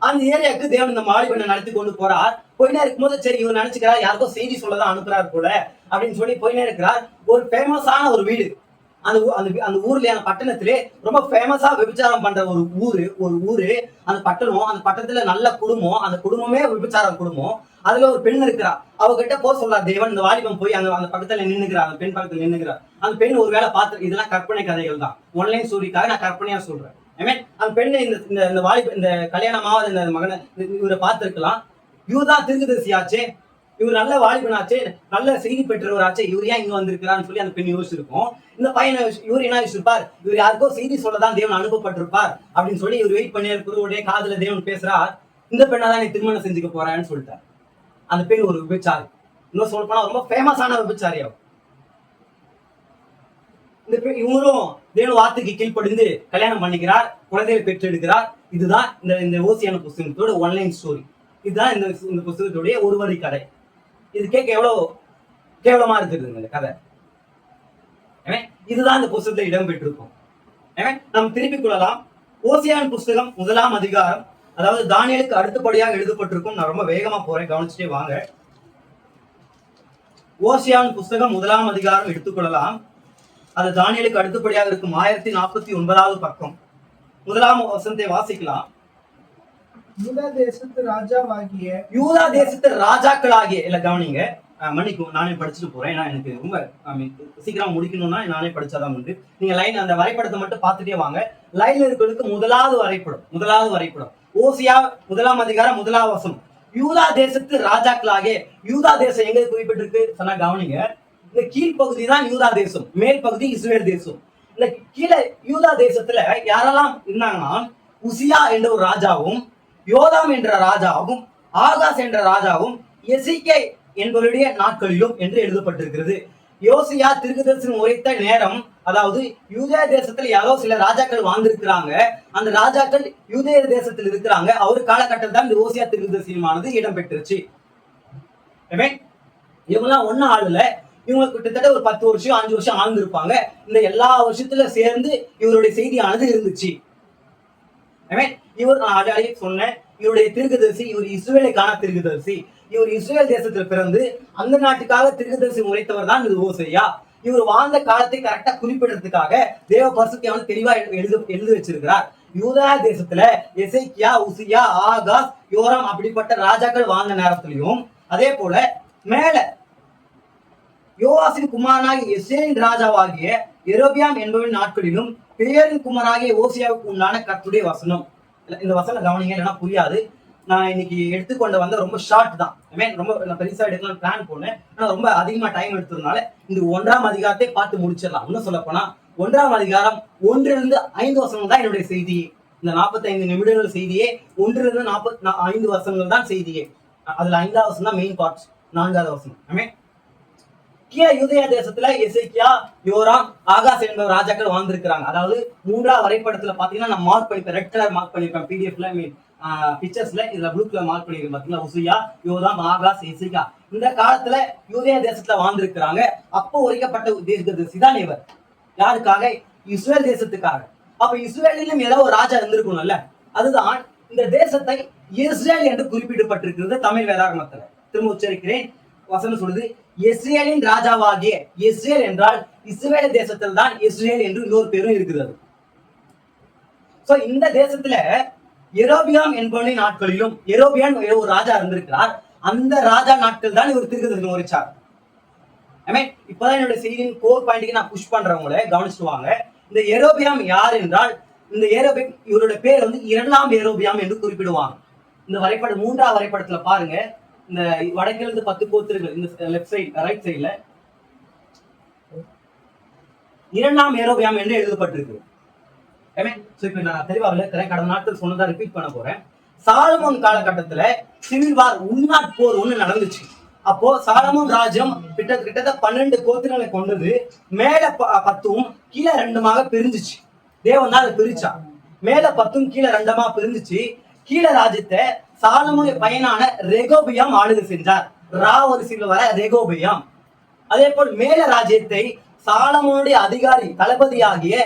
அந்த ஏரியாவுக்கு தேவன் இந்த வாலிபனை நடத்தி கொண்டு போறார். போயினே இருக்கும்போது சரி இவர் நினைச்சுக்கிறார் யாருக்கோ செய்தி சொல்லதான் அனுப்புறாரு போல அப்படின்னு சொல்லி போயினே இருக்கிறார். ஒரு ஃபேமஸான ஒரு வீடு, அந்த ஊர்ல அந்த பட்டணத்திலே ரொம்ப ஃபேமஸா விபச்சாரம் பண்ற ஒரு ஊரு அந்த பட்டணம். அந்த பட்டணத்துல நல்ல குடும்பம், அந்த குடும்பமே விபச்சாரம் குடும்பம். அதுல ஒரு பெண் இருக்கிறா. அவகிட்ட போக சொல்றார் தேவன். இந்த வாலிபன் போய் அந்த பக்கத்துல நின்னுக்கிறார், அந்த பெண் பக்கத்துல நின்னுக்கிறார். அந்த பெண் ஒரு வேலை பார்த்து, இதெல்லாம் கற்பனை கதைகள் தான், ஆன்லைன் ஸ்டோரிக்காக நான் கற்பனையா சொல்றேன். அந்த பெண்ணை இந்த கல்யாணமாவது இந்த மகனை இவரை பார்த்திருக்கலாம். இவர்தான் தீர்க்கதரிசியாச்சே, இவர் நல்ல வாலிபனாச்சே, நல்ல செய்தி பெற்றவராச்சே, இவர் ஏன் இங்க வந்திருக்கிறான்னு சொல்லி அந்த பெண் யோசிச்சிருக்கும். இந்த பையனை இவர் என்ன யோசிச்சிருப்பார், இவர் யாருக்கோ செய்தி சொல்லதான் தேவன் அனுப்பப்பட்டிருப்பார் அப்படின்னு சொல்லி இவர் வெயிட் பண்ணி இருக்கிறவருடைய காதுல தேவன் பேசுறார், இந்த பெண்ணா தான் நீ திருமணம் செஞ்சுக்க போறான்னு சொல்லிட்டார். அந்த பெண் ஒரு விபச்சாரி, இன்னும் சொல்ல போனா ரொம்ப ஃபேமஸான விபச்சாரி அவர். இந்த இவரும் தேவன் வார்த்தைக்கு கீழ்ப்படிந்து கல்யாணம் பண்ணிக்கிறார், குழந்தைகளை பெற்றெடுக்கிறார். இதுதான் இந்த ஓசியான புஸ்தகத்தோட ஒன்லைன் ஸ்டோரி. இதுதான் இந்த புஸ்தகத்துடைய ஒரு வரி கதை. இது கேட்க எவ்வளவு கேவலமா இருக்குது இந்த கதை. இதுதான் இந்த புஸ்தகத்துல இடம் பெற்றிருக்கும். நாம் திருப்பிக் கொள்ளலாம். ஓசியான் புஸ்தகம் 1ஆம் அதிகாரம், அதாவது தானியேலுக்கு அடுத்தபடியாக எழுதப்பட்டிருக்கும். நான் ரொம்ப வேகமா போறேன், கவனிச்சுட்டே வாங்க. ஓசியான் புஸ்தகம் 1ஆம் அதிகாரம் எடுத்துக்கொள்ளலாம். அது தானியேலுக்கு அடுத்தபடியாக இருக்கும் 1049வது பக்கம். 1ஆம் வசனத்தை வாசிக்கலாம். யூதா தேசத்து ராஜாக்களாகிய இல்ல கவனிங்க, மன்னிக்கும், நானே படிச்சுட்டு போறேன். ஏன்னா எனக்கு ரொம்ப சீக்கிரம் முடிக்கணும்னா நானே படிச்சாதான் உண்டு. நீங்க லைன் அந்த வரைபடத்தை மட்டும் பார்த்துட்டே வாங்க. லைன்ல இருக்கிறதுக்கு முதலாவது வரைபடம் ஓசியா 1ஆம் அதிகாரம் 1ஆம் வசனம். யூதா தேசத்து ராஜாக்களாகிய, யூதா தேசம் எங்க குறிப்பிட்டிருக்கு சொன்னா கவனிங்க. இந்த கீழ்ப்பகுதி தான் யூதா தேசம், மேல் பகுதி இஸ்ரேல் தேசம். இந்த கீழே யூதா தேசத்துல யாரெல்லாம் இருந்தாங்கன்னா, உசியா என்ற ஒரு ராஜாவும், யோதாம் என்ற ராஜாவும், ஆகாஸ் என்ற ராஜாவும், எசிகே என்பவருடைய நாட்களிலும் என்று எழுதப்பட்டிருக்கிறது. யோசியா தீர்க்கதரிசனம் உரைத்த நேரம், அதாவது யூதேய தேசத்தில் யாரோ சில ராஜாக்கள் வாழ்ந்திருக்கிறாங்க, அந்த ராஜாக்கள் யூதேய தேசத்தில் இருக்கிறாங்க. அவர் காலகட்டத்தில் தான் இந்த ஓசியா தீர்க்கதரிசனமானது இடம்பெற்றுச்சு. இவங்கெல்லாம் ஒன்னும் ஆளுல, இவங்க கிட்டத்தட்ட ஒரு 10 வருஷம் 5 வருஷம் ஆழ்ந்திருப்பாங்க. இந்த எல்லா வருஷத்துல சேர்ந்து இவருடைய செய்தியானது இருந்துச்சு. இவர் நான் அடிக்கடி சொன்னேன், இவருடைய தீர்க்கதரிசி, இவர் இஸ்ரேலுக்கான தீர்க்கதரிசி. இவர் இஸ்ரேல் தேசத்தில் பிறந்து அந்த நாட்டுக்காக தீர்க்கதரிசி உரைத்தவர் தான் இது ஓசையா. இவர் வாழ்ந்த காலத்தை கரெக்டா குறிப்பிடுறதுக்காக தேவ பரிசுத்தவான் தெளிவா எழுதி வச்சிருக்கிறார். யூதா தேசத்துல எசேக்கியா, உசியா, ஆகாஸ், யோராம் அப்படிப்பட்ட ராஜாக்கள் வாழ்ந்த நேரத்திலையும், அதே போல மேல யோவாசின் குமாரனாகிய எசேலின் ராஜாவாகிய எரோபியாம் என்பவரின் நாட்களிலும் பேரின் குமாராகிய ஓசியாவுக்கு உண்டான கர்த்தருடைய வசனம். இந்த வசனம் கவனிங்க, இல்லைன்னா புரியாது. நான் இன்னைக்கு எடுத்துக்கொண்டு வந்த ரொம்ப ஷார்ட் தான். ரொம்ப நான் பெருசா எடுக்கலாம் பிளான் போனேன், ஆனா ரொம்ப அதிகமா டைம் எடுத்ததுனால இந்த 1ஆம் அதிகாரத்தை பார்த்து முடிச்சிடலாம். இன்னும் சொல்ல போனா 1ஆம் அதிகாரம் 1 - 5 வசனம் தான் என்னுடைய செய்தி. இந்த 45 நிமிடங்கள் செய்தியே 1 - 5 வசனங்கள் தான் செய்தியே. அதுல 5ஆவது வசனம் தான் மெயின் பார்ட், 4ஆவது வசனம். கீழே யூதேய தேசத்துல எசேக்கியா, யோராம், ஆகாஸ் என்பவர் ராஜாக்கள் வாழ்ந்திருக்கிறாங்க. அதாவது 3ஆம் வரைபடத்துல பாத்தீங்கன்னா நான் மார்க் பண்ணிருப்பேன், ரெட் கலர் மார்க் பண்ணிருப்பேன் பிடிஎஃப்ல, பிக்சர்ஸ்ல. இதுல ப்ளூ கலர் மார்க் பண்ணிருக்கேன் பாத்தீங்களா. உசியா, யோராம், ஆகாஸ், எசேக்கியா இந்த காலத்துல யூதேய தேசத்துல வாழ்ந்திருக்கிறாங்க. அப்போ உரைக்கப்பட்ட தீர்க்கதரிசி தான் இவர். யாருக்காக? இஸ்ரேல் தேசத்துக்காக. அப்ப இஸ்ரேலிலும் ஏதோ ஒரு ராஜா இருந்திருக்கணும்ல. அதுதான் இந்த தேசத்தை இஸ்ரேல் என்று குறிப்பிடப்பட்டிருக்கிறது தமிழ் வேதாகமத்துல. திரும்ப உச்சரிக்கிறேன், வசனம் சொல்லுது, இஸ்ரேலின் ராஜாவாகிய. இஸ்ரேல் என்றால் இஸ்ரேல் தேசத்தில் தான் இஸ்ரேல் என்று இன்னொரு பேரும் இருக்கிறது. இந்த தேசத்துல எரோபியாம் என்பவனின் நாட்களிலும், எரோபியான் ஒரு ராஜா இருந்திருக்கிறார். அந்த ராஜா நாட்கள் தான் இவர் தீர்க்கதரிசனம் உரைச்சார். இப்பதான் என்னோட செய்தியின் கோர் பாயிண்ட்க்கு நான் புஷ் பண்றவங்கள கவனிச்சுட்டு வாங்க. இந்த எரோபியாம் யார் என்றால், இந்த ஏரோபியம் இவருடைய பேர் வந்து 2ஆம் ஏரோபியாம் என்று குறிப்பிடுவாங்க. இந்த வரைபடம் 3ஆம் வரைபடத்துல பாருங்க, இந்த வடக்கிலிருந்து 10 கோத்திரங்கள் இந்த லெஃப்ட் சைடு ரைட் சைடுல 2ஆம் ஏரோபியாம் என்று எழுதப்பட்டிருக்கு. நான் தெளிவாக கடந்த நாட்கள் சொன்னதா ரிப்பீட் பண்ண போறேன். சாலமோன் காலகட்டத்துல சிவில் வார், உள்நாட்டு போர் ஒண்ணு நடந்துச்சு. அப்போ சாலமோன் ராஜ்யம் கிட்டத்தட்ட 12 கோத்திரங்களை கொண்டது. மேல 10ம் கீழே 2மாக பிரிஞ்சிச்சு. தேவன் தான் அதை பிரிச்சா. மேல 10ம் கீழே 2மா பிரிஞ்சிச்சு. கீழே ராஜ்யத்தை சாலமோனுடைய பையனான ரெகோபியாம் ஆளுகை செஞ்சார். வரிசையில் வர ரெகோபியாம். அதே போல் மேல ராஜ்யத்தை சாலமோனுடைய அதிகாரி தளபதியாகிய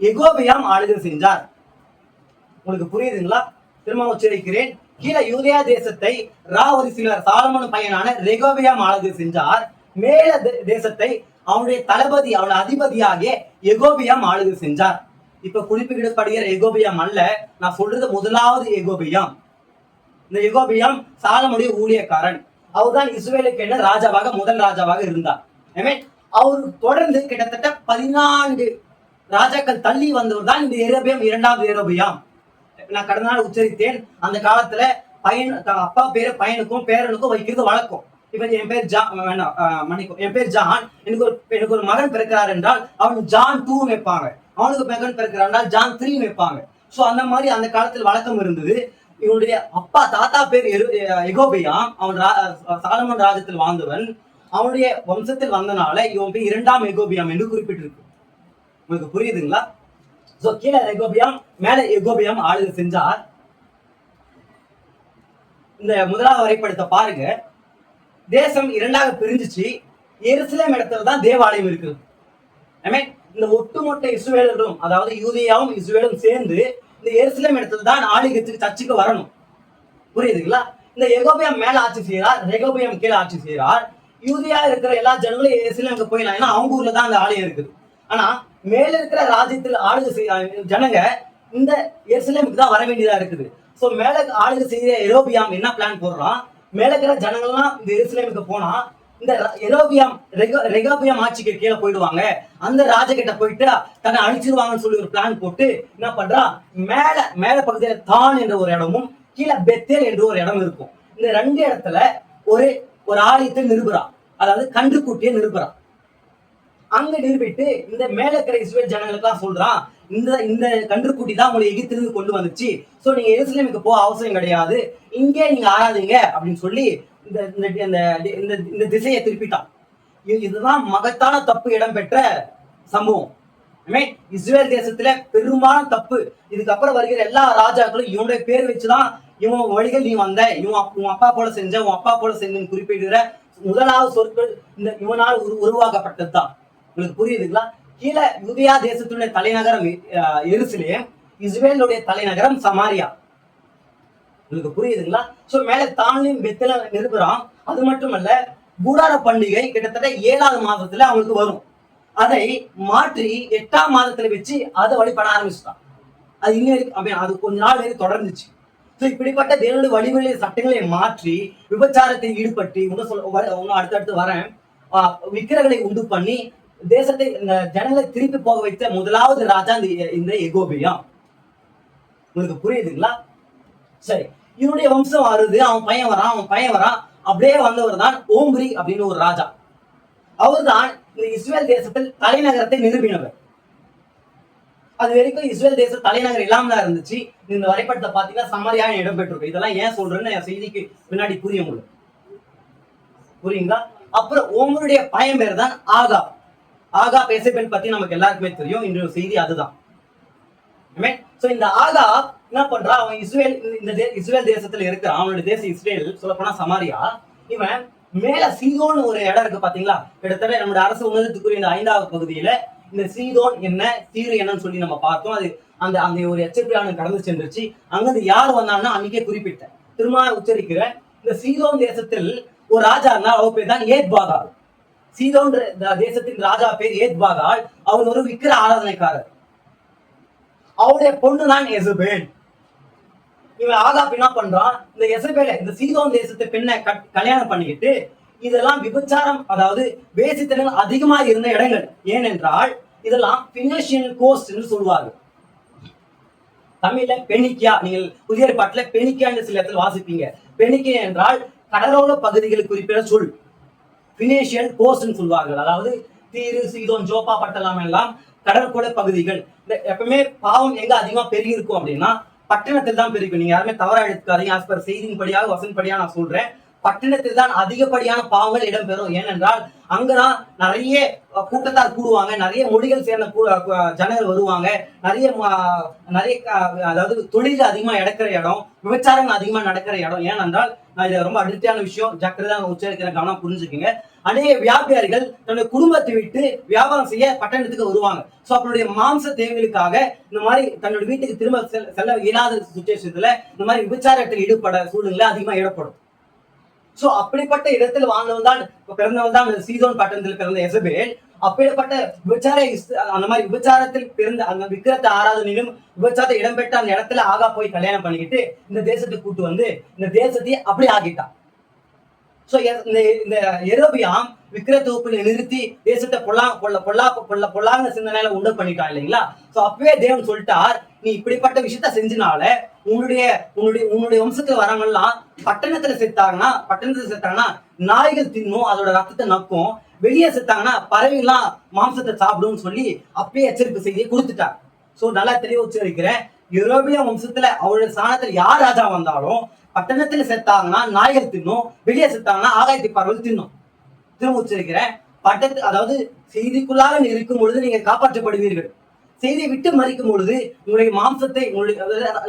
எகோபியாம் ஆளுகை செஞ்சார். உங்களுக்கு புரியுதுங்களா? திரும்ப உச்சரிக்கிறேன். கீழே யூதேயா தேசத்தை வரிசையில் சாலமோன் பையனான ரெகோபியாம் ஆளுகை செஞ்சார். மேல தேசத்தை அவனுடைய தளபதி, அவனுடைய அதிபதியாகிய எகோபியாம் ஆளுகை செஞ்சார். இப்ப குறிப்பிடப்படுகிற எகோபியாம் அல்ல, நான் சொல்றது முதலாவது எகோபியாம். இந்த எகோபியாம் சாலமோனுடைய ஊழியக்காரன். அவர்தான் இஸ்ரேலுக்கு என்ன ராஜாவாக, முதல் ராஜாவாக இருந்தார். அவர் தொடர்ந்து கிட்டத்தட்ட 14 ராஜாக்கள் தள்ளி வந்தவர் தான் இந்த ஏரோபியாம், 2ஆவது ஏரோபியாம். நான் கடந்த நாள் உச்சரித்தேன், அந்த காலத்துல பையன் அப்பா பேரு பையனுக்கும் பேரனுக்கும் வைக்கிறது வழக்கம். இப்ப என் பேர் மன்னிக்கும், என் பேர் ஜான், எனக்கு ஒரு மகன் பிறக்கிறார் என்றால் அவன் ஜான் 2 வைப்பாங்க. அவனுக்கு மகன் பிறக்கிறார் என்றால் ஜான் 3 வைப்பாங்க. சோ அந்த மாதிரி அந்த காலத்தில் வழக்கம் இருந்தது. இவனுடைய அப்பா தாத்தா பேர் எகோபியாம், அவன் சாலமன் ராஜ்யத்தில் வாழ்ந்தவன். அவனுடைய வம்சத்தில் வந்தனால இவன் பேர் 2ஆம் எகோபியாம் என்று குறிப்பிட்டிருக்கு. உங்களுக்கு புரியுதுங்களா? சோ கீழே எகோபியாம், மேல எகோபியாம் ஆளுகை செஞ்சார். இந்த முதலாவது வரைபடத்தை பாருங்க. தேசம் 2ஆக பிரிஞ்சிச்சு. எருசலேம் இடத்துல தான் தேவாலயம் இருக்குது. இந்த ஒட்டுமொத்த இஸ்ரவேலரும், அதாவது யூதேயாவும் இஸ்ரவேலும் சேர்ந்து இந்த எருசலேம் இடத்துல தான் ஆலயத்துக்கு சர்ச்சுக்கு வரணும். புரியுதுங்களா? இந்த எகோபியாம் மேல ஆட்சி செய்யறார், ரெகோபியாம் கீழே ஆட்சி செய்யறார். யூதியா இருக்கிற எல்லா ஜனங்களும் எருசலேமுக்கு போயிடலாம், ஏன்னா அவங்க ஊர்ல தான் அந்த ஆலயம் இருக்குது. ஆனா மேல இருக்கிற ராஜ்யத்தில் ஆளுகை ஜனங்க இந்த எருசலேமுக்கு தான் வர வேண்டியதா இருக்குது. சோ மேல ஆளுகை செய்யற எரோபியாம் என்ன பிளான் போடுறான், மேல இருக்கிற ஜனங்கள்லாம் இந்த எருசலேமுக்கு போனா இந்த ரெகோபியாம் ஆட்சிக்கு கீழே போயிடுவாங்க, அந்த ராஜகிட்ட போயிட்டு தன்னை அழிச்சிருவாங்கன்னு சொல்லி ஒரு பிளான் போட்டு என்ன பண்றான், மேல பகுதியில தான் என்ற ஒரு இடமும் கீழே பெத்தேல் என்று ஒரு இடம் இருக்கும். இந்த 2 இடத்துல ஒரு ஆலயத்தை நிறுவுறான், அதாவது கன்றுக்குட்டியை நிறுவுறான். அங்க நிரூபிட்டு இந்த மேல இருக்கிற இஸ்ரவேல் ஜனங்களுக்கு எல்லாம் சொல்றான், இந்த கன்றுக்குட்டி தான் உங்களை எகிப்திலிருந்து கொண்டு வந்துச்சு, சோ நீங்க எருசலேமுக்கு போக அவசியம் கிடையாது, இங்கே நீங்க ஆராதிங்க அப்படின்னு சொல்லி இந்த திசையை திருப்பிட்டான். இதுதான் மகத்தான தப்பு இடம்பெற்ற சம்பவம். இஸ்ரேல் தேசத்துல பெரும்பாலான தப்பு. இதுக்கப்புறம் வருகிற எல்லா ராஜாக்களும் இவனுடைய பேர் வச்சுதான் இவன் வழிகள் நீ வந்த, உன் அப்பா போல செஞ்ச, உன் அப்பா போல செஞ்சு குறிப்பிடுகிற முதலாவது சொற்கள் இந்த இவனால் உருவாக்கப்பட்டதுதான். உங்களுக்கு புரியுதுங்களா? கீழே யூதேயா தேசத்துடைய தலைநகரம் எருசலேம், இஸ்ரேலுடைய தலைநகரம் சமாரியா. உங்களுக்கு புரியுதுங்களா? சோ மேல தானியும் பெத்தேல நிறுவுறான். அது மட்டுமல்ல, கூடார பண்டிகை கிட்டத்தட்ட 7ஆவது மாதத்துல அவங்களுக்கு வரும். அதை மாற்றி 8ஆம் மாதத்துல வச்சு அதை வழிபட ஆரம்பிச்சுட்டான். அது இன்னும் அது கொஞ்ச நாள் வரை தொடர்ந்துச்சு. இப்படிப்பட்ட தேவனுடைய வழிமுறை சட்டங்களை மாற்றி விபச்சாரத்தை ஈடுபட்டு அடுத்தடுத்து வரேன் விக்கிரகளை உண்டு பண்ணி தேசத்தை ஜனங்களை திருப்பி போக வைத்த முதலாவது ராஜா இந்த எகோபியாம். உங்களுக்கு புரியுதுங்களா? சரி, இவனுடைய வம்சம் வருது, அவன் பையன் வரான். அப்படியே வந்தவர் தான் ஓம்ரி அப்படின்னு ஒரு ராஜா. அவர் தான் இந்த இஸ்ரேல் தேசத்தில் தலைநகரத்தை நிறுவினவர். அது வரைக்கும் இஸ்ரேல் தேச தலைநகர் இல்லாம தான் இருந்துச்சு. இந்த வரைபடத்தை பாத்தீங்கன்னா சமாரியா இடம் பெற்றிருக்கு. இதெல்லாம் ஏன் சொல்றேன்னு என் செய்திக்கு பின்னாடி புரியும் உங்களுக்கு. புரியுங்களா? அப்புறம் ஓமருடைய பையன் பேர் தான் ஆகாப் எசேபேல் பத்தி நமக்கு எல்லாருக்குமே தெரியும். இன்றைய செய்தி அதுதான். இந்த ஆகாப் என்ன பண்றான், அவன் இஸ்ரேல் தேசத்துல இருக்கிறான். அவனுடைய தேசம் இஸ்ரேல், சொல்ல போனா சமாரியா. இவன் மேல சீதோன் ஒரு இடம் இருக்கு பாத்தீங்களா, கிட்டத்தட்ட நம்முடைய அரசு உணர்த்துக்குரிய இந்த 5வது பகுதியில இந்த சீதோன் என்ன சீரு என்னன்னு சொல்லி நம்ம பார்த்தோம். அது அந்த ஒரு எச்சரிக்கையான கடந்து சென்றுச்சு. அங்கிருந்து யார் வந்தாங்கன்னா அன்னைக்கே குறிப்பிட்டேன், திரும்ப உச்சரிக்கிற இந்த சீதோன் தேசத்தில் ஒரு ராஜா இருந்தா, அவர் பேர் தான் ஏத்பாகால். சீதோன் தேசத்தின் ராஜா பேர் ஏத்பாகால். அவர் ஒரு விக்கிர ஆராதனைக்காரர். அவருடைய பொண்ணு தான் எசபேல். இவன் ஆகாப் என்ன பண்றான், இந்த எசபேலை, இந்த சீதோன் தேசத்தை பெண்ணை கல்யாணம் பண்ணிக்கிட்டு, இதெல்லாம் விபச்சாரம், அதாவது வேசித்தனங்கள் அதிகமா இருந்த இடங்கள். ஏனென்றால் இதெல்லாம் பினிஷியன் கோஸ்ட் என்று சொல்லுவாங்க. தமிழ்ல பெனிக்கியா, நீங்கள் புதிய பாட்டுல பெனிக்கியான்னு சில இடத்துல வாசிப்பீங்க. பெனிக்கியா என்றால் கடலோர பகுதிகளுக்கு குறிப்பிட்ட சொல். பினிஷியன் கோஸ்ட் சொல்லுவார்கள். அதாவது தீரு, சீதோன், ஜோப்பா பட்டலாம் எல்லாம் கடற்கரை பகுதிகள். எப்பவுமே பாவம் எங்க அதிகமா பெருகி இருக்கும் அப்படின்னா பட்டணத்தில் தான் பெருகும். நீங்க யாருமே தவறா எடுத்துக்காதீங்க. ஆஸ் பர் செய்தியின் படியாக வசன்படியா நான் சொல்றேன், பட்டணத்தில் தான் அதிகப்படியான பாவங்கள் இடம்பெறும். ஏனென்றால் அங்கதான் நிறைய கூட்டத்தார் கூடுவாங்க, நிறைய மொழிகள் சேர்ந்த ஜனங்கள் வருவாங்க, நிறைய அதாவது தொழில் அதிகமா நடக்கிற இடம், விபச்சாரங்கள் அதிகமா நடக்கிற இடம். ஏனென்றால் நான் இது ரொம்ப அடிப்படையான விஷயம், ஜாக்கிரதையாக உச்சரிக்கிற கவனம் புரிஞ்சுக்கீங்க. அநேக வியாபாரிகள் தன்னுடைய குடும்பத்தை விட்டு வியாபாரம் செய்ய பட்டணத்துக்கு வருவாங்க. சோ அவருடைய மாம்ச தேவைகளுக்காக இந்த மாதிரி தன்னுடைய வீட்டுக்கு திரும்ப செல்ல இயலாத சுச்சுவேஷன்ல இந்த மாதிரி விபச்சாரத்தில் ஈடுபட சூழ்நிலை அதிகமா ஏற்படும். சோ அப்படிப்பட்ட இடத்தில் வாழ்ந்தவன் தான் பிறந்தவன் தான் சீதோன் பட்டணத்தில் பிறந்த எசபேல். அப்படிப்பட்ட விபச்சார அந்த மாதிரி விபச்சாரத்தில் பிறந்த அந்த விக்கிரத்த ஆராதனையிலும் விபச்சாரத்தை இடம்பெற்ற அந்த இடத்துல ஆகா போய் கல்யாணம் பண்ணிக்கிட்டு இந்த தேசத்தை கூட்டு வந்து இந்த தேசத்தையே அப்படி ஆகிட்டான். சோ இந்த எரோபியாம் விக்கிர தொகுப்புல நிறுத்தி தேசத்தை பொல்லாங்க சிந்தனையில உண்டு பண்ணிட்டான் இல்லைங்களா? சோ அப்பவே தேவன் சொல்லிட்டார், நீ இப்படிப்பட்ட விஷயத்த செஞ்சனால உன்னுடைய உன்னுடைய உன்னுடைய வம்சத்துல வரவங்கலாம் பட்டணத்துல செத்தாங்கன்னா நாய்கள் தின்னும், அதோட ரத்தத்தை நக்கும். வெளியே செத்தாங்கன்னா பறவைலாம் மாம்சத்தை சாப்பிடும்னு சொல்லி அப்பயே எச்சரிப்பு செய்தியை கொடுத்துட்டார். சோ நல்லா தெளிவா உச்சரிக்கிறேன். யூரோப்பிய வம்சத்துல அவருடைய ஸ்தானத்துல யார் ராஜா வந்தாலும் பட்டணத்துல செத்தாங்கன்னா நாய்கள் தின்னும், வெளியே செத்தாங்கன்னா ஆகாயத்தை பறவைகள் தின்னும். திரும்ப உச்சரிக்கிறேன். அதாவது செய்திக்குள்ளாக இருக்கும் பொழுது நீங்க காப்பாற்றப்படுவீர்கள். செய்தியை விட்டு மறிக்கும் பொழுது உங்களுடைய மாம்சத்தை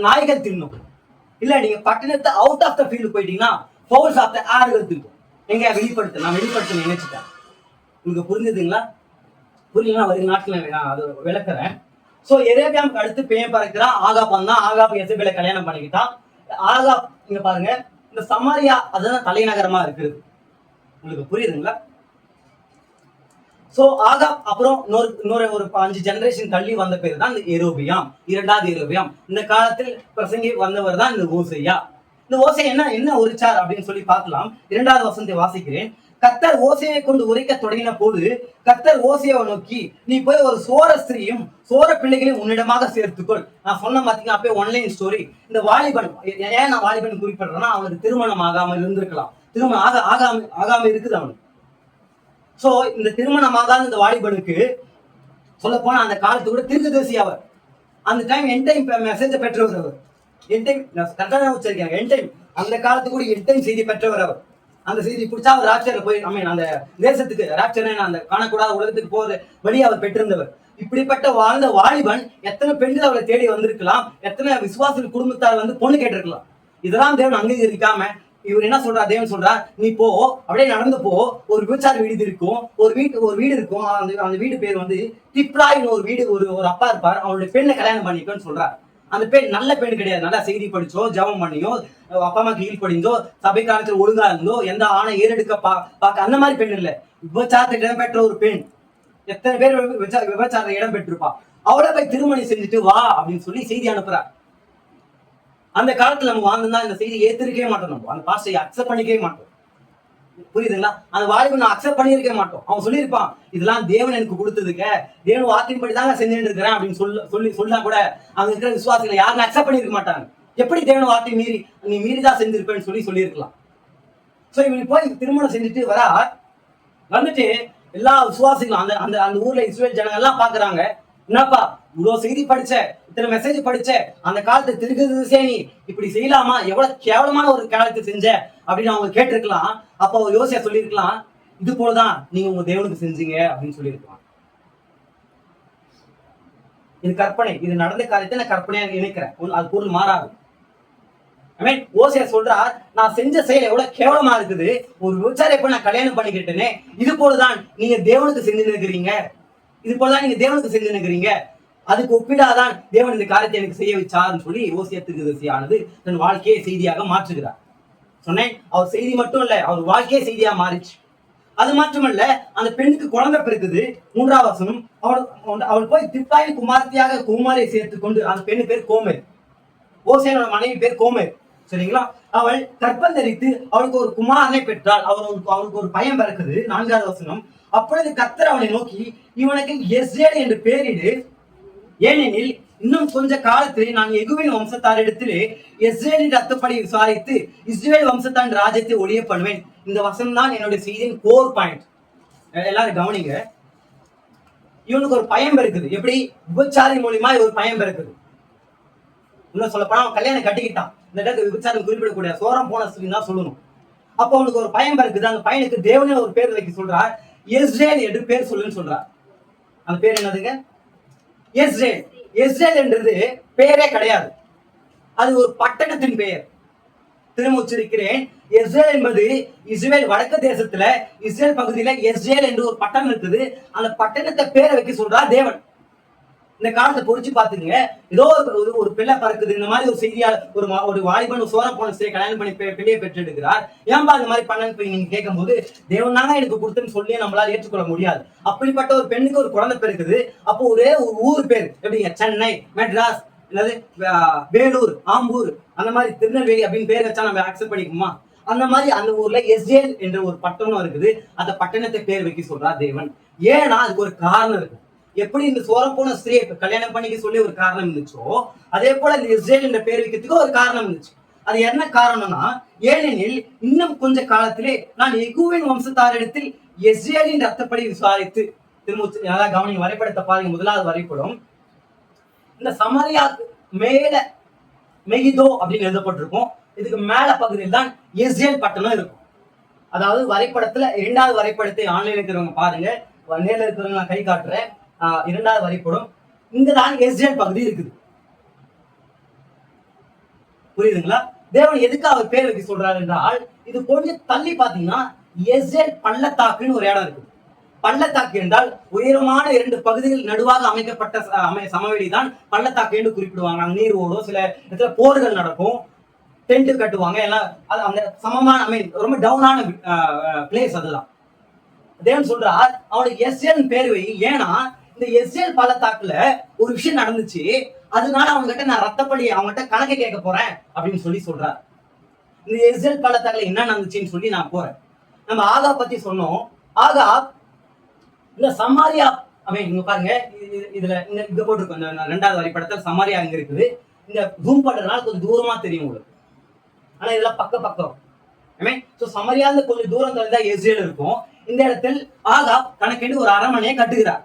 நாய்கள் தின்னும். இல்ல நீங்க பட்டணத்தை அவுட் ஆஃப் த ஃபீல்டு போயிட்டீங்கன்னா ஃபவுல்ஸ் ஆஃப் த ஏர்கள் தின்னும். எங்க நான் வெளிப்படுத்த நினைச்சிட்டேன். உங்களுக்கு புரிஞ்சுதுங்களா? புரியலன்னா வருகிற நாட்கள் நான் அதை விளக்குறேன். சோ எரேபியாவுக்கு அடுத்து பேய் பறக்கிறான். ஆகாப் வந்தான். ஆகாப் எசபேலை கல்யாணம் பண்ணிக்கிட்டான். ஆகாப் இங்க பாருங்க, இந்த சமாரியா அதுதான் தலைநகரமா இருக்குது. உங்களுக்கு புரியுதுங்களா? சோ ஆகாப் அப்புறம் ஒரு 5 ஜெனரேஷன் தள்ளி வந்த பேர் தான் இந்த எரோபியாம், 2வது எரோபியாம். இந்த காலத்தில் பிரசங்கி வந்தவர் தான் இந்த ஓசையா. இந்த ஓசை என்ன உரிச்சார் அப்படின்னு சொல்லி பார்க்கலாம். 2வது வசனத்தை வாசிக்கிறேன். கர்த்தர் ஓசையை கொண்டு உரைக்க தொடங்கின போது கர்த்தர் ஓசையை நோக்கி, நீ போய் ஒரு சோர ஸ்திரீயும் சோர பிள்ளைகளையும் உன்னிடமாக சேர்த்துக்கொள். நான் சொன்ன பாத்தீங்கன்னா அப்பயே ஒன்லைன் ஸ்டோரி. இந்த வாலிபன், ஏன் நான் வாலிபன் குறிப்பிடுறேன்னா அவனுக்கு திருமணம் ஆகாமல் இருந்திருக்கலாம். திருமணம் ஆகாம இருக்குது அவனுக்கு. சோ இந்த திருமணமாகாத இந்த வாலிபனுக்கு சொல்ல போனா அந்த காலத்து கூட தீர்க்கதரிசி அவர். அந்த டைம் என் டைம் மெசேஜ் பெற்றவர் அவர். என் டைம் கரெக்டாக உச்சரிக்காங்க. என் டைம் அந்த காலத்து கூட என் டைம் செய்தி பெற்றவர் அவர். அந்த செய்தி பிடிச்சா அவர் ராப்சர்ல போய் அந்த தேசத்துக்கு ராப்சர் அந்த காணக்கூடாத உலகத்துக்கு போற வழி அவர் பெற்றிருந்தவர். இப்படிப்பட்ட வாழ்ந்த வாலிபன் எத்தனை பெண்கள் அவரை தேடி வந்திருக்கலாம், எத்தனை விசுவாச குடும்பத்தார் வந்து பொண்ணு கேட்டிருக்கலாம். இதெல்லாம் தேவன் அங்கீகரிக்காம இவர் என்ன சொல்றார்? தேவன் சொல்றார், நீ போ, அப்படியே நடந்து போ, ஒரு விபச்சார வீடு இருக்கும், ஒரு வீடு இருக்கும். அந்த வீடு பேர் வந்து டிப்ராயின்னு ஒரு வீடு, ஒரு அப்பா இருப்பார், அவருடைய பெண்ணை கல்யாணம் பண்ணிக்கோன்னு சொல்றார். அந்த பெண் நல்ல பெண் கிடையாது. நல்லா செய்தி படிச்சோ, ஜபம் பண்ணியோ, அப்பா அம்மா கீழ் படிந்தோ, சபை காலத்தில் ஒழுங்கா இருந்தோ, எந்த ஆணை ஏறெடுக்க பார்க்க அந்த மாதிரி பெண் இல்லை. விபச்சாரத்தை இடம் பெற்ற ஒரு பெண். எத்தனை பேர் விபச்சாரத்தை இடம் பெற்றிருப்பா. அவளை போய் திருமணம் செஞ்சுட்டு வா அப்படின்னு சொல்லி செய்தி அனுப்புறார். அந்த காலத்துல நம்ம வாழ்ந்தா இந்த செய்தி ஏத்திருக்கவே மாட்டோம். நம்ம அந்த பாஸ்டரை அக்செப்ட் பண்ணிக்கவே மாட்டோம். புரியுதுங்களா? அந்த வாய்ப்பு நான் அக்செப்ட் பண்ணிருக்க மாட்டோம். அவன் சொல்லியிருப்பான், இதெல்லாம் தேவன் எனக்கு கொடுத்ததுக்க, தேவன் வார்த்தையின்படி தாங்க செஞ்சுட்டு இருக்கிறேன் அப்படின்னு சொன்னா கூட அங்க இருக்கிற விசுவாசிகளை யாரும் அக்செப்ட் பண்ணிருக்க மாட்டாங்க. எப்படி தேவன் வார்த்தை நீ மீறிதான் செஞ்சிருப்பேன்னு சொல்லியிருக்கலாம். சோ இவன் போய் திருமணம் செஞ்சுட்டு வந்துட்டு எல்லா விசுவாசிகளும் அந்த ஊர்ல இஸ்ரேல் ஜனங்கள் எல்லாம் பாக்குறாங்க. என்னப்பா இவ்வளவு செய்தி படிச்ச, இத்தனை மெசேஜ் படிச்ச, அந்த காலத்தை திருக்குதே நீ இப்படி செய்யலாமா, எவ்வளவு கேவலமான ஒரு காலத்தை செஞ்ச அப்படின்னு அவங்க கேட்டிருக்கலாம். அப்ப யோசியா சொல்லியிருக்கலாம், இது போலதான் நீங்க உங்க தேவனுக்கு செஞ்சீங்க அப்படின்னு சொல்லியிருக்கலாம். இது கற்பனை, இது நடந்த காரியத்தை நான் கற்பனையா நினைக்கிறேன். அது பொருள் மாறாது. ஓசியா சொல்றார், நான் செஞ்ச செயல் எவ்வளவு கேவலமா இருக்குது, ஒரு விபச்சாரை போய் நான் கல்யாணம் பண்ணிக்கிட்டேனே, இது போலதான் நீங்க தேவனுக்கு செஞ்சு நிற்கிறீங்க, இது போலதான் நீங்க தேவனுக்கு செஞ்சு நிற்கிறீங்க, அதுக்கு ஒப்பிடாதான் தேவன் இந்த காரியத்தை எனக்கு செய்ய வச்சார்னு சொல்லி ஓசியா தீர்க்கதரிசியானது தன் வாழ்க்கையை செய்தியாக மாற்றுகிறார். சொன்னேன், அவர் செய்தி மட்டும் இல்ல, அவர் வாழ்க்கையே செய்தியா மாறிச்சு. அது மட்டுமல்ல, அந்த பெண்ணுக்கு குழந்தை பிறக்குது. 3வது வசனம், அவள் போய் திப்ராயின் குமாரத்தியாக குமாரியை சேர்த்து கொண்டு, அந்த பெண்ணு பேர் கோமேர், ஓசேனோட மனைவி பேர் கோமேர், சரிங்களா? அவள் கற்பம் தரித்து அவளுக்கு ஒரு குமாரனை பெற்றாள். அவளுக்கு ஒரு பையன் பிறக்குது. 4வது வசனம், அப்பொழுது கர்த்தர் அவனை நோக்கி, இவனுக்கு எஸ்ரேல் என்று பெயரிடு, ஏனெனில் இன்னும் கொஞ்ச காலத்திலே நான் எகுவின் வம்சத்தாரிடத்திலே இஸ்ரேலின் ரத்தப்படி விசாரித்து இஸ்ரேல் வம்சத்தான் ராஜ்யத்தை ஒழிய பண்ணுவேன். இந்த வசனம் தான் என்னுடைய செய்தியின் கோர் பாயிண்ட். எல்லாரும் கவனிங்க. இவனுக்கு ஒரு பயம் இருக்குது. எப்படி? விபச்சாரி மூலியமா ஒரு பயம் இருக்குது. இன்னும் சொல்ல போனா அவன் கல்யாணம் கட்டிக்கிட்டான். இந்த இடத்துக்கு விபச்சாரம் குறிப்பிடக்கூடிய சோரம் போன தான் சொல்லணும். அப்ப அவனுக்கு ஒரு பயம் இருக்குது. அந்த பையனுக்கு தேவனே ஒரு பேர் வைக்க சொல்றார். இஸ்ரேல் என்று பேர் சொல்லுன்னு சொல்றார். அந்த பேர் என்னதுங்க? இஸ்ரேல். இஸ்ரேல் என்றது பெயரே கிடையாது, அது ஒரு பட்டணத்தின் பெயர். திரும்ப உச்சரிக்கிறேன், இஸ்ரேல் என்பது இஸ்ரேல் வடக்கு தேசத்துல இஸ்ரேல் பகுதியில இஸ்ரேல் என்று ஒரு பட்டணம் இருக்குது. அந்த பட்டணத்தை பேரை வைக்க சொல்றார் தேவன். இந்த காலத்தை பொறிச்சு பாத்துங்க. ஏதோ ஒரு பிள்ளை பறக்குது, இந்த மாதிரி ஒரு செய்தியா ஒரு வாலிபன் சோரம் போன கல்யாணம் பண்ணி பிள்ளையை பெற்று எடுக்கிறார். ஏன்பா இந்த மாதிரி பண்ணு நீங்க கேட்கும் போது தேவன் தாங்க எனக்கு கொடுத்துன்னு சொல்லி நம்மளால ஏற்றுக்கொள்ள முடியாது. அப்படிப்பட்ட ஒரு பெண்ணுக்கு ஒரு குழந்தை பிறக்குது. அப்போ ஒரே ஒரு ஊர் பேர் எப்படிங்க? சென்னை, மெட்ராஸ், என்னது வேலூர், ஆம்பூர், அந்த மாதிரி திருநெல்வேலி அப்படின்னு பேர் வச்சா நம்ம அக்செப்ட் பண்ணிக்குமா? அந்த மாதிரி அந்த ஊர்ல எஸ்ரேல் என்ற ஒரு பட்டணம் இருக்குது. அந்த பட்டணத்தை பேர் வைக்க சொல்றா தேவன். ஏன்னா அதுக்கு ஒரு காரணம் இருக்கு. எப்படி இந்த சோரம் போன ஸ்திரியை கல்யாணம் பண்ணிக்க சொல்லி ஒரு காரணம் இருந்துச்சோ, அதே போல இந்த இஸ்ரேல் என்ற பேர் வைக்கிறதுக்கு ஒரு காரணம் இருந்துச்சு. அது என்ன காரணம்னா, ஏனெனில் இன்னும் கொஞ்ச காலத்திலே நான் எகுவின் வம்சத்தாரிடத்தில் இஸ்ரேலின் ரத்தப்படி விசாரித்து, திரும்ப கவனிங்க, வரைபடத்தை பாருங்க. முதலாவது வரைபடம் இந்த சமாரியா மேல மெகிதோ அப்படின்னு எழுதப்பட்டிருக்கும். இதுக்கு மேல பகுதியில் தான் இஸ்ரேல் பட்டணம் இருக்கும். அதாவது வரைபடத்துல இரண்டாவது வரைபடத்தை ஆன்லைன்ல இருக்கிறவங்க பாருங்க, நேரில் இருக்கிறவங்க நான் கை காட்டுறேன். இரண்டாவது வரைபடம் இங்கதான் இஸ்ரேல் பகுதி இருக்குது. புரியுதுங்களா? தேவன் எதுக்கு அவர் பேர் வைக்க சொல்றாரு என்றால், இது கொஞ்சம் தள்ளி பாத்தீங்கன்னா இஸ்ரேல் பள்ளத்தாக்குன்னு ஒரு இடம் இருக்குது. பள்ளத்தாக்கு என்றால் உயரமான 2 பகுதிகள் நடுவாக அமைக்கப்பட்ட சமவெளி தான் பள்ளத்தாக்கு என்று குறிப்பிடுவாங்க. அங்க நீர் ஓடும், சில இடத்துல போர்கள் நடக்கும், டென்ட் கட்டுவாங்க, எல்லாம் அந்த சமமான ரொம்ப டவுனான பிளேஸ். அதுதான் தேவன் சொல்றார் அவனுக்கு எஸ்ரேல் பேர் வை. ஏன்னா இந்த எஸ்ரேல் பள்ளத்தாக்குல ஒரு விஷயம் நடந்துச்சு, அதனால அவங்ககிட்ட நான் ரத்தப்படி அவங்ககிட்ட கணக்கு கேட்க போறேன் அப்படின்னு சொல்லி சொல்றார். இந்த எஸ்ரேல் பள்ளத்தாக்குல என்ன நடந்துச்சுன்னு சொல்லி நான் போறேன். நம்ம ஆகா பத்தி சொன்னோம். ஆகா இந்த சமாரியா இங்க பாருங்க, இதுல இங்க போட்டிருக்கோம். இந்த 2வது வரைபடத்துல சமாரியா இங்க இருக்குது. இந்த ஜூம் பண்றதுனால கொஞ்சம் தூரமா தெரியும் உங்களுக்கு, ஆனா இதெல்லாம் பக்கம். சமாரியா கொஞ்சம் தூரம் இருந்தா இஸ்ரேல் இருக்கும். இந்த இடத்தில் ஆகா கணக்கெண்டு ஒரு அரண்மனையை கட்டுகிறார்.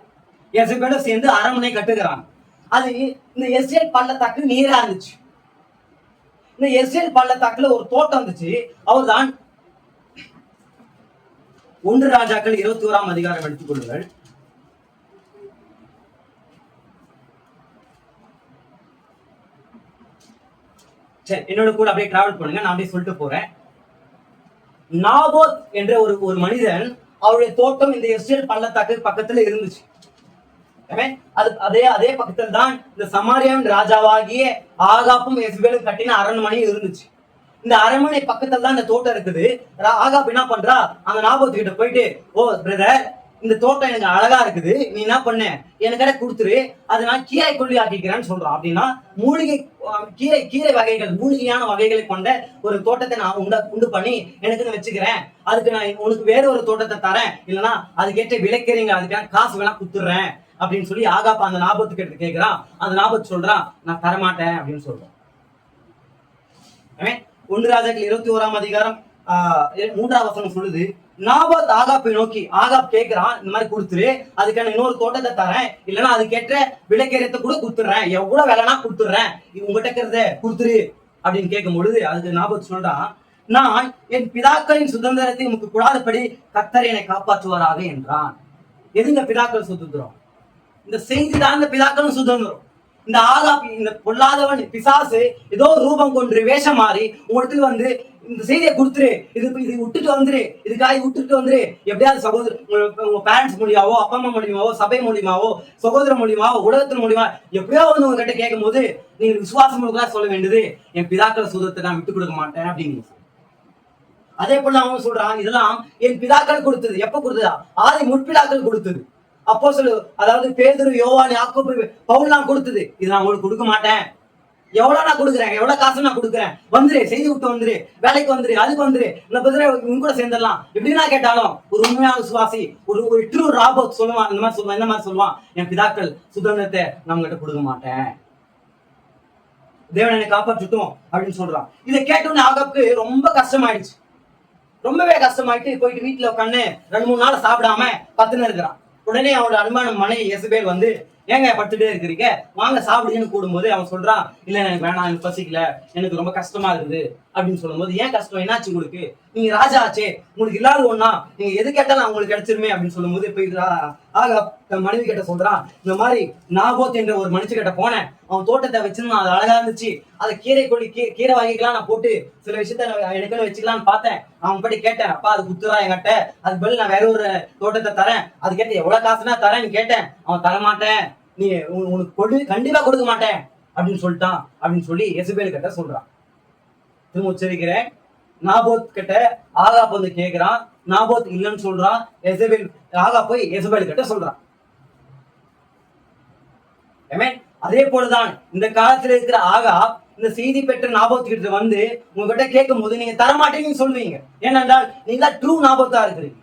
எசபேலோட சேர்ந்து அரண்மனை கட்டுகிறாங்க. அது இந்த இஸ்ரேல் பள்ளத்தாக்கு நீரா இருந்துச்சு. இந்த இஸ்ரேல் பள்ளத்தாக்குல ஒரு தோட்டம் இருந்துச்சு. அவர்தான் 1 ராஜாக்கள் 21ஆம் அதிகாரம் எடுத்துக் கொள்ளுங்கள். சரி, என்னோட கூட அப்படியே டிராவல் பண்ணுங்க, நான் அப்படியே சொல்லிட்டு போறேன். நாபோத் என்ற ஒரு மனிதன், அவருடைய தோட்டம் இந்த இஸ்ரேல் பள்ளத்தாக்கு பக்கத்துல இருந்துச்சு. அதே பக்கத்தில் தான் இந்த சமாரியாவின் ராஜாவாகிய ஆகாப்பும் எசபேலும் கட்டின அரண்மனையும் இருந்துச்சு. இந்த அரண்மனை பக்கத்துல தான் இந்த தோட்டம் இருக்குது. ஆகாப் என்ன பண்றா, அந்த நாபோத்து கிட்ட போயிட்டு, ஓ பிரதர், இந்த தோட்டம் எனக்கு அழகா இருக்குது, நீ என்ன பண்ண எனக்கு கொடுத்துரு, அதை நான் கீரை கொள்ளி ஆக்கிக்கிறேன்னு சொல்றான். அப்படின்னா மூலிகை கீரை வகைகள், மூலிகையான வகைகளை கொண்ட ஒரு தோட்டத்தை நான் உண்டு பண்ணி எனக்குன்னு வச்சுக்கிறேன். அதுக்கு நான் உனக்கு வேற ஒரு தோட்டத்தை தரேன், இல்லைன்னா அதுக்கேற்ற விலைக்கிறீங்க, அதுக்கான காசு வேணா குத்துறேன் அப்படின்னு சொல்லி ஆகாப்பா அந்த நாபத்து கிட்ட கேட்கிறான். அந்த நாபத்து சொல்றான், நான் தரமாட்டேன் அப்படின்னு சொல்றான். 1 ராஜாக்கள் 21ஆம் அதிகாரம் 3ஆம் வசனம் சொல்லுது, நாபாத் ஆகாப்பை நோக்கி, ஆகாப் கேட்கிறான், இந்த மாதிரி கொடுத்துரு, அதுக்கான இன்னொரு தோட்டத்தை தரேன், இல்லைன்னா அதுக்கேற்ற விலைக்கேறத்தை கூட கொடுத்துடுறேன், எவ்வளவு வேலைனா கொடுத்துடுறேன், உங்ககிட்ட இருக்கிறத கொடுத்துரு அப்படின்னு கேட்கும் பொழுது அதுக்கு நாபாத் சொல்றான், நான் என் பிதாக்களின் சுதந்திரத்தை உனக்கு கூடாதபடி கர்த்தர் என்னை காப்பாற்றுவாராக என்றான். எதுங்க பிதாக்கள் சுதந்திரம்? இந்த செய்தி தான் இந்த பிதாக்களும் சுதந்திரம். இந்த ஆகாப், இந்த பொல்லாதவன் பிசாசு ஏதோ ரூபம் கொண்டு வேஷம் மாறி உங்களுக்கு வந்து இந்த செய்தியை கொடுத்துரு, இது விட்டுட்டு வந்துரு, இதுக்காக விட்டுட்டு வந்துரு, எப்படியாவது சகோதர உங்க பேரண்ட்ஸ் மூலியமாவோ, அப்பா அம்மா மூலியமாவோ, சபை மூலியமாவோ, சகோதர மூலியமாவோ, உலகத்தின் மூலியமா எப்படியோ வந்து உங்ககிட்ட கேட்கும் போது நீங்க விசுவாசம் சொல்ல வேண்டியது, என் பிதாக்கள் சுதத்தை நான் விட்டு கொடுக்க மாட்டேன் அப்படின்னு. அதே போல அவன் சொல்றான், இதெல்லாம் என் பிதாக்கள் கொடுத்தது. எப்ப கொடுத்ததா? ஆதி முற்பிதாக்கள் கொடுத்தது. அப்போ அதாவது பேதுரு, யோவான், யாக்கோபு, பவுல்லாம் கொடுத்தது. இது நான் உங்களுக்கு கொடுக்க மாட்டேன். எவ்வளவு நான் கொடுக்குறேன், எவ்வளவு காசு நான் கொடுக்குறேன், வந்துரு, செய்தி விட்டு வந்துரு, வேலைக்கு வந்துரு, அதுக்கு வந்துரு, இவங்க கூட சேர்ந்துடலாம். எப்படின்னா கேட்டாலும் ஒரு உண்மையான விசுவாசி, ஒரு ட்ரூ ராபோத் சொல்லுவான். இந்த மாதிரி சொல்லுவான், என் பிதாக்கள் சுதந்திரத்தை நம்ம கிட்ட கொடுக்க மாட்டேன், தேவன் என்னை காப்பாற்றட்டும் அப்படின்னு சொல்றான். இதை கேட்டோன்னு ஆகாப்புக்கு ரொம்ப கஷ்டமாயிடுச்சு. ரொம்பவே கஷ்டமாயிட்டு போயிட்டு வீட்டுல உட்காந்து 2-3 நாள் சாப்பிடாம பத்துன்னு இருக்கிறான். உடனே அவனோட அன்பான மனைவி எசபேல் வந்து, ஏங்க படுத்துட்டே இருக்கிறீங்க, வாங்க சாப்பிடுங்கன்னு கூடும்போது அவன் சொல்றான், இல்ல எனக்கு வேணாம், எனக்கு பசிக்கல, எனக்கு ரொம்ப கஷ்டமா இருக்குது அப்படின்னு சொல்லும் போது, ஏன் கஷ்டம், என்னாச்சு உங்களுக்கு, நீங்க ராஜா ஆச்சே, உங்களுக்கு இல்லாத ஒண்ணா, நீங்க எது கேட்டாலும் உங்களுக்கு கிடைச்சிருமே அப்படின்னு சொல்லும் போது, இப்ப ஆக மனைவி கிட்ட சொல்றான், இந்த மாதிரி நாபோத் என்ற ஒரு மனுஷன் கிட்ட போனேன், அவன் தோட்டத்தை வச்சிருந்தான், அது அழகா இருந்துச்சு, அதை கீரை வகைகள்லாம் நான் போட்டு சில விஷயத்த எனக்குன்னு வச்சுக்கலாம்னு பார்த்தேன், அவன் படி கேட்டேன், அப்பா அது குத்துறா என்கிட்ட, அதுக்கு பதில் நான் வேற ஒரு தோட்டத்தை தரேன், அது கேட்டு எவ்வளவு காசுனா தரேன்னு கேட்டேன், அவன் தரமாட்டேன், நீ உனக்கு கண்டிப்பா கொடுக்க மாட்டேன் அப்படின்னு சொல்லிட்டான் அப்படின்னு சொல்லி எசபேல் கிட்ட சொல்றான். திரும்ப உச்சரிக்கிறேன், நாபோத் கிட்ட ஆகாப் வந்து கேட்கிறான், நாபோத் இல்லைன்னு சொல்றான். எசபேல் ஆகாப் போய் எசபேல் கிட்ட சொல்றான். அதே போலதான் இந்த காலத்துல இருக்கிற ஆகாப் இந்த செய்தி பெற்ற நாபோத் கிட்ட வந்து உங்ககிட்ட கேட்கும் போது நீங்க தரமாட்டேங்கன்னு சொல்லுவீங்க. ஏனென்றால் நீங்க ட்ரூ நாபோத்தா இருக்கிறீங்க.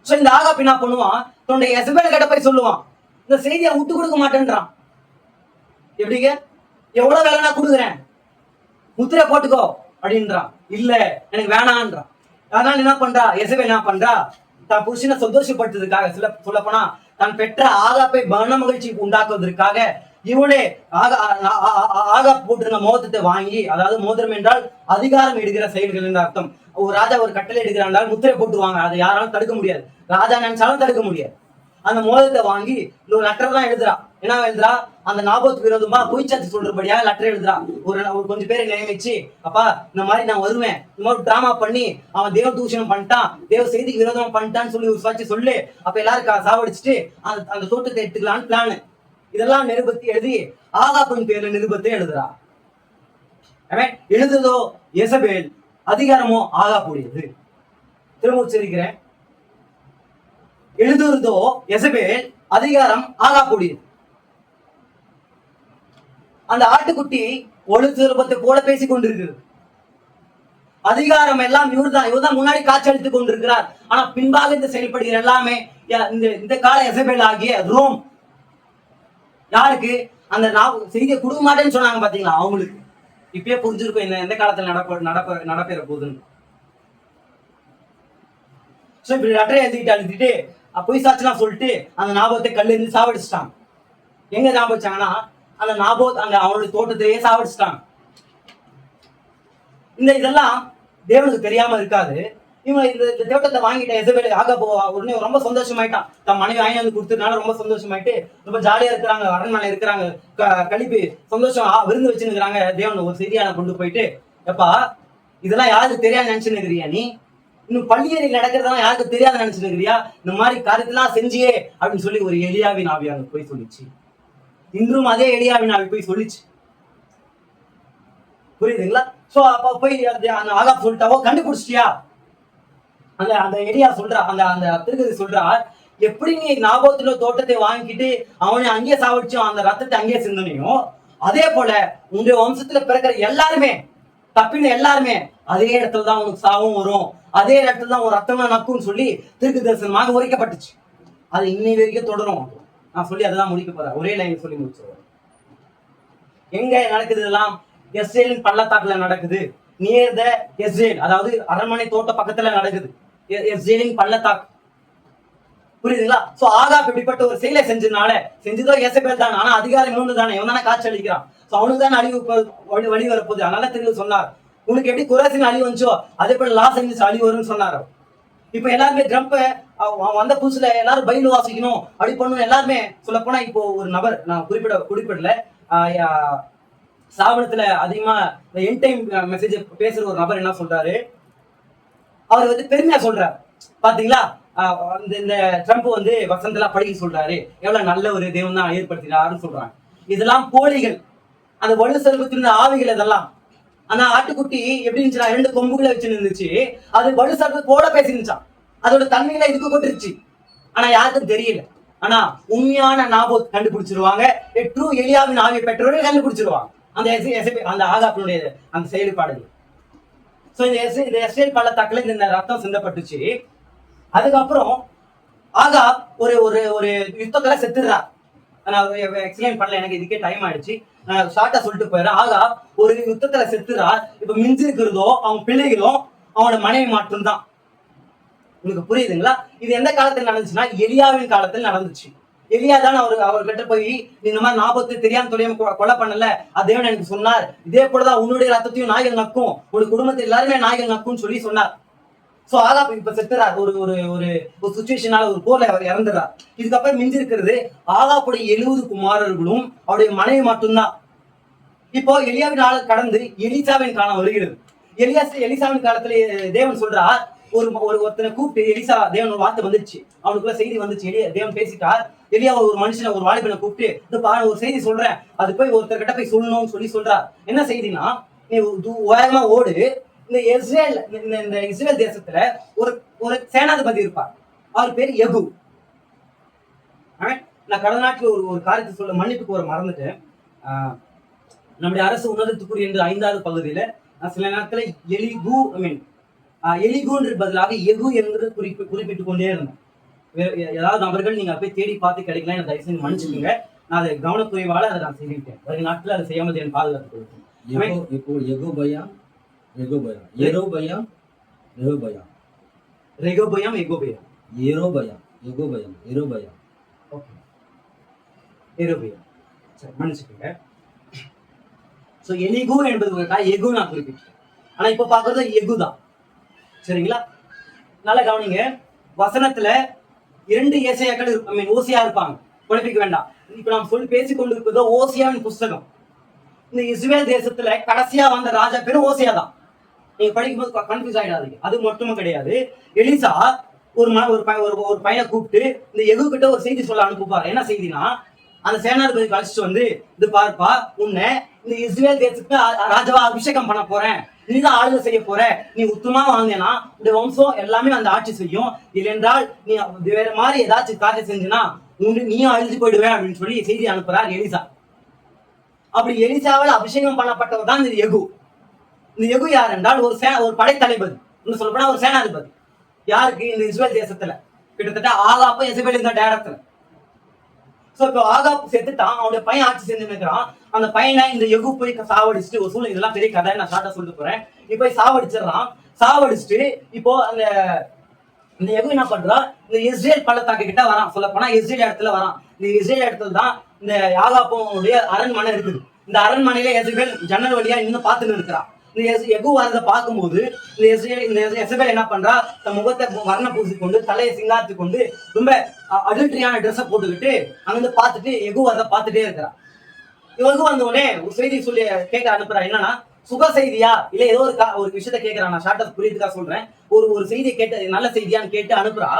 சோ இந்த ஆகாப் என்ன பண்ணுவான், தன்னுடைய எசபேல் கிட்ட போய் சொல்லுவான், இந்த செய்தியை விட்டு கொடுக்க மாட்டேன்றான். எப்படிங்க? எவ்வளவு வேலை நான் கொடுக்குறேன், முத்திரை போட்டுக்கோ அப்படின்றான். இல்ல எனக்கு வேணான்றான். அதனால என்ன பண்றா எசபேல்? என்ன பண்றா? தான் புருஷனை சந்தோஷப்படுத்துறதுக்காக, சொல்ல போனா தான் பெற்ற ஆகாப்பை மன மகிழ்ச்சி உண்டாக்குவதற்காக இவனே ஆகா போட்டிருந்த மோதிரத்தை வாங்கி, அதாவது மோதிரம் என்றால் அதிகாரம் எடுக்கிற செயல்கள் என்ற அர்த்தம். ஒரு ராஜா ஒரு கட்டளை எடுக்கிறான், முத்திரை போட்டுவாங்க, அதை யாராலும் தடுக்க முடியாது. ராஜா நினைச்சாலும் தடுக்க முடியாது. அந்த மோதிரத்தை வாங்கி ஒரு லெட்டர் தான் எழுதுறா. என்ன எழுதுறா? அந்த நாபோத் விரோதமா பொய்ச்சாட்சி சொல்றபடியா லெட்டர் எழுதுறா. ஒரு கொஞ்சம் பேரை நியமிச்சு, அப்பா இந்த மாதிரி நான் வருவேன், இந்த மாதிரி டிராமா பண்ணி அவன் தேவ தூஷணம் பண்ணிட்டான், தேவ செய்திக்கு விரோதமா பண்ணிட்டான்னு சொல்லி ஒரு சாட்சி சொல்லு, அப்ப எல்லாரும் சாவடிச்சுட்டு அந்த தோட்டத்தை எடுத்துக்கலான்னு பிளானு. இதெல்லாம் நிருபத்தி எழுதி ஆகாப்பின் பேர்ல நிருபத்தை எழுதுறா. எழுதுதோ எசபேல், அதிகாரமோ ஆகாப்புடையது. திரும்ப உச்சரிக்கிறேன், எழுதுறதோ எசபேல், அதிகாரம் ஆகாப்புடையது. அந்த ஆட்டுக்குட்டி ஒளி சுரூபத்தை போல பேசிக் கொண்டிருக்கிறது. அதிகாரம் எல்லாம் இவர்தான் முன்னாடி காட்சி அளித்துக் கொண்டிருக்கிறார். ஆனா பின்பாக இந்த செயல்படுகிற எல்லாமே இந்த கால எசபேல் ஆகிய ரோம். யாருக்கு? அந்த செய்தியை கொடுக்க மாட்டேன்னு சொன்னாங்க பாத்தீங்களா, அவங்களுக்கு. இப்பயே புரிஞ்சிருக்கும் எந்த காலத்துல நடப்பேற போகுதுன்னு. இப்படி லெட்டரை எழுதிட்டு பொய் சாட்சிலாம் சொல்லிட்டு அந்த நாபத்தை கல்லு இருந்து சாவடிச்சிட்டாங்க. எங்க சாவடிச்சாங்கன்னா அந்த நாபோத் அங்க அவனுடைய தோட்டத்திலேயே சாவடிச்சிட்டாங்க. இதெல்லாம் தேவனுக்கு தெரியாம இருக்காது. இவன் இந்த தோட்டத்தை வாங்கிட்ட எசபேல் ஆகாப் உடனே ரொம்ப சந்தோஷமாயிட்டான். தன் மனைவி வாங்கி வந்து கொடுத்ததுனால ரொம்ப சந்தோஷமாயிட்டு ரொம்ப ஜாலியா இருக்கிறாங்க, அரண்மனை இருக்கிறாங்க, கழிப்பு சந்தோஷம் விருந்து வச்சுருக்கிறாங்க. தேவன் ஒரு செய்தியான கொண்டு போயிட்டு, எப்பா இதெல்லாம் யாருக்கு தெரியாது நினைச்சுன்னு இருக்கிறியா? நீ இன்னும் பள்ளியறையில் நடக்கிறதெல்லாம் யாருக்கு தெரியாத நினைச்சுன்னு இருக்கிறியா? இந்த மாதிரி காரியத்தெல்லாம் செஞ்சியே அப்படின்னு சொல்லி ஒரு எலியாவின் ஆவி அங்க போய் சொல்லிச்சு. இன்றும் அதே எலியாவின் ஆவி போய் சொல்லிச்சு. புரியுதுங்களா? சோ அப்ப போய் ஆகாப் சொல்லிட்டாவோ, கண்டுபிடிச்சிட்டியா? அந்த எலியா சொல்றா, அந்த திருக்கதி சொல்றா, எப்படி நீ நாபோத்துல தோட்டத்தை வாங்கிட்டு அவனை அங்கேயே சாவடிச்சோம், அந்த ரத்தத்தை அங்கேயே சிந்தனையும், அதே போல உங்களுடைய வம்சத்துல பிறக்கிற எல்லாருமே, தப்பின எல்லாருமே அதே இடத்துலதான் உனக்கு சாவும் வரும், அதே இடத்துல தான் ஒரு ரத்தம் நக்கும்னு சொல்லி திருக்கு தரிசனமாக உரைக்கப்பட்டுச்சு. அது இன்னை வரைக்கும் தொடரும். நான் சொல்லி அதான் முடிக்க போறேன். ஒரே லைன் சொல்லி முடிச்சிருவேன். எங்க நடக்குது இதெல்லாம்? எஸ்ரேலின் பள்ளத்தாக்குல நடக்குது. நியர் த எஸ்ரேல், அதாவது அரண்மனை தோட்ட பக்கத்துல நடக்குது. எஸ்ரேலின் பள்ளத்தாக்கு. புரியுதுங்களா? சோ ஆகாப் இப்படிப்பட்ட ஒரு செயலை செஞ்சதோ எசபேல் தான். ஆனா அதிகாரம் இவனு தானே, இவன் தானே காட்சி அளிக்கிறான். சோ அவனுக்கு தானே அழிவு வழி வரப்போகுது. அதனால திரும்ப சொன்னார், உனக்கு எப்படி குராசின் அழிவு வந்துச்சோ அதே போல லாஸ் ஏஞ்சல்ஸ் அழிவு வரும்னு சொன்னார். இப்ப எல்லாருமே ட்ரம்ப் வந்த புதுசுல எல்லாரும் பைபிள் வாசிக்கணும் அப்படி பண்ணணும் எல்லாருமே. சொல்ல போனா இப்போ ஒரு நபர், நான் குறிப்பிடல, ஸ்தாபனத்துல அதிகமா என் டைம் மெசேஜ் பேசுற ஒரு நபர் என்ன சொல்றாரு, அவர் வந்து பெருமையா சொல்றாரு. பாத்தீங்களா, இந்த ட்ரம்ப் வந்து வசந்தெல்லாம் படிக்க சொல்றாரு, எவ்வளவு நல்ல ஒரு தேவன் தான் ஏற்படுத்தினாருன்னு சொல்றாங்க. இதெல்லாம் போலிகள், அந்த வலு சர்வத்தின் ஆவிகள். இதெல்லாம் ஆனா ஆட்டுக்குட்டி எப்படி இருந்துச்சுன்னா 2 கொம்புகளை வச்சு இருந்துச்சு. அது வலு சர்வ போல பேசிருந்துச்சான். அதோட தன்மையில இதுக்கு கொட்டுருச்சு. ஆனா யாருக்கும் தெரியல. ஆனா உண்மையான நாபோத் கண்டுபிடிச்சிருவாங்க. ட்ரூ எலியாவின் ஆவியை பெற்றவர்கள் கண்டுபிடிச்சிருவாங்க அந்த ஆகாப்பினுடைய அந்த செயல்பாடுகள். சோ இந்த எஸ்ரேல் பள்ளத்தாக்குல இந்த ரத்தம் சிந்தப்பட்டுச்சு. அதுக்கப்புறம் ஆகாப் ஒரு ஒரு யுத்தத்துல செத்துடுறார். நான் எக்ஸ்பிளைன் பண்ணல, எனக்கு இதுக்கே டைம் ஆயிடுச்சு. நான் ஷார்ட்டா சொல்லிட்டு போயிடுறேன். ஆகாப் ஒரு யுத்தத்துல செத்துறார். இப்ப மிஞ்சி இருக்கிறதோ அவங்க பிள்ளைகளும் அவனோட மனைவி மட்டும் தான். உங்களுக்கு புரியுதுங்களா? இது எந்த காலத்துல நடந்துச்சுன்னா எலியாவின் காலத்துல நடந்துச்சு. எலியா தான் அவர்கிட்ட போய் இந்த மாதிரி நாபத்து தெரியாம தொழில் கொலை பண்ணல, அதேவன் எனக்கு சொன்னார், இதே போலதான் உன்னுடைய ரத்தத்தையும் நாய்கள் நக்கும், ஒரு குடும்பத்தில் எல்லாருமே நாய்கள் நக்கும்னு சொல்லி சொன்னார். சோ ஆகாப் இப்ப செத்துறார். ஒரு ஒரு ஒரு சுச்சுவேஷனால ஒரு போர்ல அவர் இறந்துறார். இதுக்கப்புறம் மிஞ்சி இருக்கிறது ஆகாப்புடைய 70 குமாரர்களும் அவருடைய மனைவி மட்டும்தான். இப்போ எலியாவின் ஆளு கடந்து எலிசாவின் காலம் வருகிறது. எலிசாவின் காலத்துல தேவன் சொல்றார், ஒருத்தனை கூப்பிட்டு தேவன் ஒரு வார்த்தை வந்துச்சு, அவனுக்குள்ள செய்தி வந்துச்சு. தேவன் பேசிட்டார். எலியா ஒரு மனுஷனை, ஒரு வாலிபனை கூப்பிட்டு, ஒரு செய்தி சொல்றேன், அது போய் ஒருத்தர் கிட்ட போய் சொல்லணும்னு சொல்லி சொல்றார். என்ன செய்தினா, நீ வேகமா ஓடு, இந்த இஸ்ரேல் தேசத்துல ஒரு சேனாதிபதி இருப்பார், அவர் பேர் யெகூ. நான் கடந்த நாட்டுல ஒரு காரியத்தை சொல்ல மன்னிப்புக்கு ஒரு மறந்துட்டேன். நம்முடைய அரசு உணர்த்துக்குரிய என்று 5வது பகுதியில சில நேரத்துல எலிகூன்ற பதிலாக யெகூ என்று குறிப்பிட்டு கொண்டே இருந்தேன். ஏதாவது நபர்கள் நீங்க போய் தேடி பார்த்து கிடைக்கலாம், எனக்கு தயவு செஞ்சு மன்னிச்சுக்கோங்க. நான் அதை கவனக்குறைவால அதை நான் செய்துவிட்டேன். வரும் நாட்கள் அதை செய்யாமல் என் பாதுகாத்து கொடுத்தேன். இப்போ எகோபயம் எகோபயம் எரோபயம் ரெகோபயம் ரெகோபயம் எகோபயம் எரோபயம் எகோபயம் எரோபயம். ஓகே, எரோபயம். சரி, மன்னிச்சுக்கோங்க. சோ எலிகு என்பது எகு நான் குறிப்பிட்டேன். ஆனா இப்ப பாக்குறது எகு தான். சரிங்களா? நல்லா கவனிங்க. வசனத்துல 2 ஏசாயாக்கள் ஓசியா இருப்பாங்க, குழப்பிக்க வேண்டாம். இப்ப நாம் சொல்லி பேசிக் கொண்டிருப்பதோ ஓசியாவின் புஸ்தகம். இந்த இஸ்ரேல் தேசத்துல கடைசியா வந்த ராஜா பேரும் ஓசியா தான். நீங்க படிக்கும்போது கன்ஃபியூஸ் ஆயிடாதீங்க. அது மட்டும் கிடையாது. எலிசா ஒரு பையனை கூப்பிட்டு இந்த எகு கிட்ட ஒரு செய்தி சொல்ல அனுப்புப்பாரு. என்ன செய்தினா, அந்த சேனாதிபதி கழிச்சிட்டு வந்து, இது பார்ப்பா, உன்னை இந்த இஸ்ரேல் தேசத்துக்கு ராஜாவா அபிஷேகம் பண்ண போறேன், நீதான் ஆளுகை செய்ய போற, நீ உத்தமா வாழ்ந்தேனா இந்த வம்சம் எல்லாமே அந்த ஆட்சி செய்யும், இல்லைன்றால் நீ வேற மாதிரி ஏதாச்சும் காரியம் செஞ்சுனா நீயும் அழிஞ்சு போயிடுவேன் அப்படின்னு சொல்லி செய்தி அனுப்புறார் எலிசா. அப்படி எலிசாவால் அபிஷேகம் பண்ணப்பட்டவர் தான் இந்த எகு. இந்த எகு யார் என்றால் ஒரு படைத்தளபதி, இன்னும் சொல்ல போனா ஒரு சேனாதிபதி. யாருக்கு? இந்த இஸ்ரேல் தேசத்துல. கிட்டத்தட்ட ஆகாப்ப எசபேல் இந்த டேரக்டர். சோ இப்போ ஆகாப் செத்துட்டான், அவனுடைய பையன் ஆட்சி செஞ்சு நிற்கிறான். அந்த பையனை இந்த எகு போய் சாவடிச்சுட்டு, ஒரு சூழ்நிலை, இதெல்லாம் பெரிய கதை, நான் ஷார்ட்டா சொல்லிட்டு போறேன். நீ போய் சாவடிச்சிடறான். சாவடிச்சுட்டு இப்போ இந்த எகு என்ன பண்றான், இந்த இஸ்ரேல் பள்ளத்தாக்கு கிட்ட வரான். சொல்ல போனா இஸ்ரேல் இடத்துல வரான். இந்த இஸ்ரேல் இடத்துல தான் இந்த யாகாப்புடைய அரண்மனை இருக்குது. இந்த அரண்மனையில எசபேல் ஜன்னல் வழியா இன்னும் பார்த்துட்டு இருக்கிறான். இந்த எகு வரதை பார்க்கும்போது இந்த எசபேல் என்ன பண்றா, தன் முகத்தை வர்ண பூசி கொண்டு, தலையை சிங்காத்து கொண்டு, ரொம்ப அடல்ட்ரியான ட்ரெஸ்ஸை போட்டுக்கிட்டு அங்கிருந்து பார்த்துட்டு எகு வரதை பார்த்துட்டே இருக்கிறான். இவருக்கு வந்த உடனே ஒரு செய்தி சொல்லி கேட்க அனுப்புறா. என்னன்னா, சுக செய்தியா இல்ல ஏதோ ஒரு விஷயத்த கேட்கிறான். நான் ஷார்ட்டா புரியுதுக்கா சொல்றேன். ஒரு செய்தியை கேட்டு, நல்ல செய்தியான்னு கேட்டு அனுப்புறா.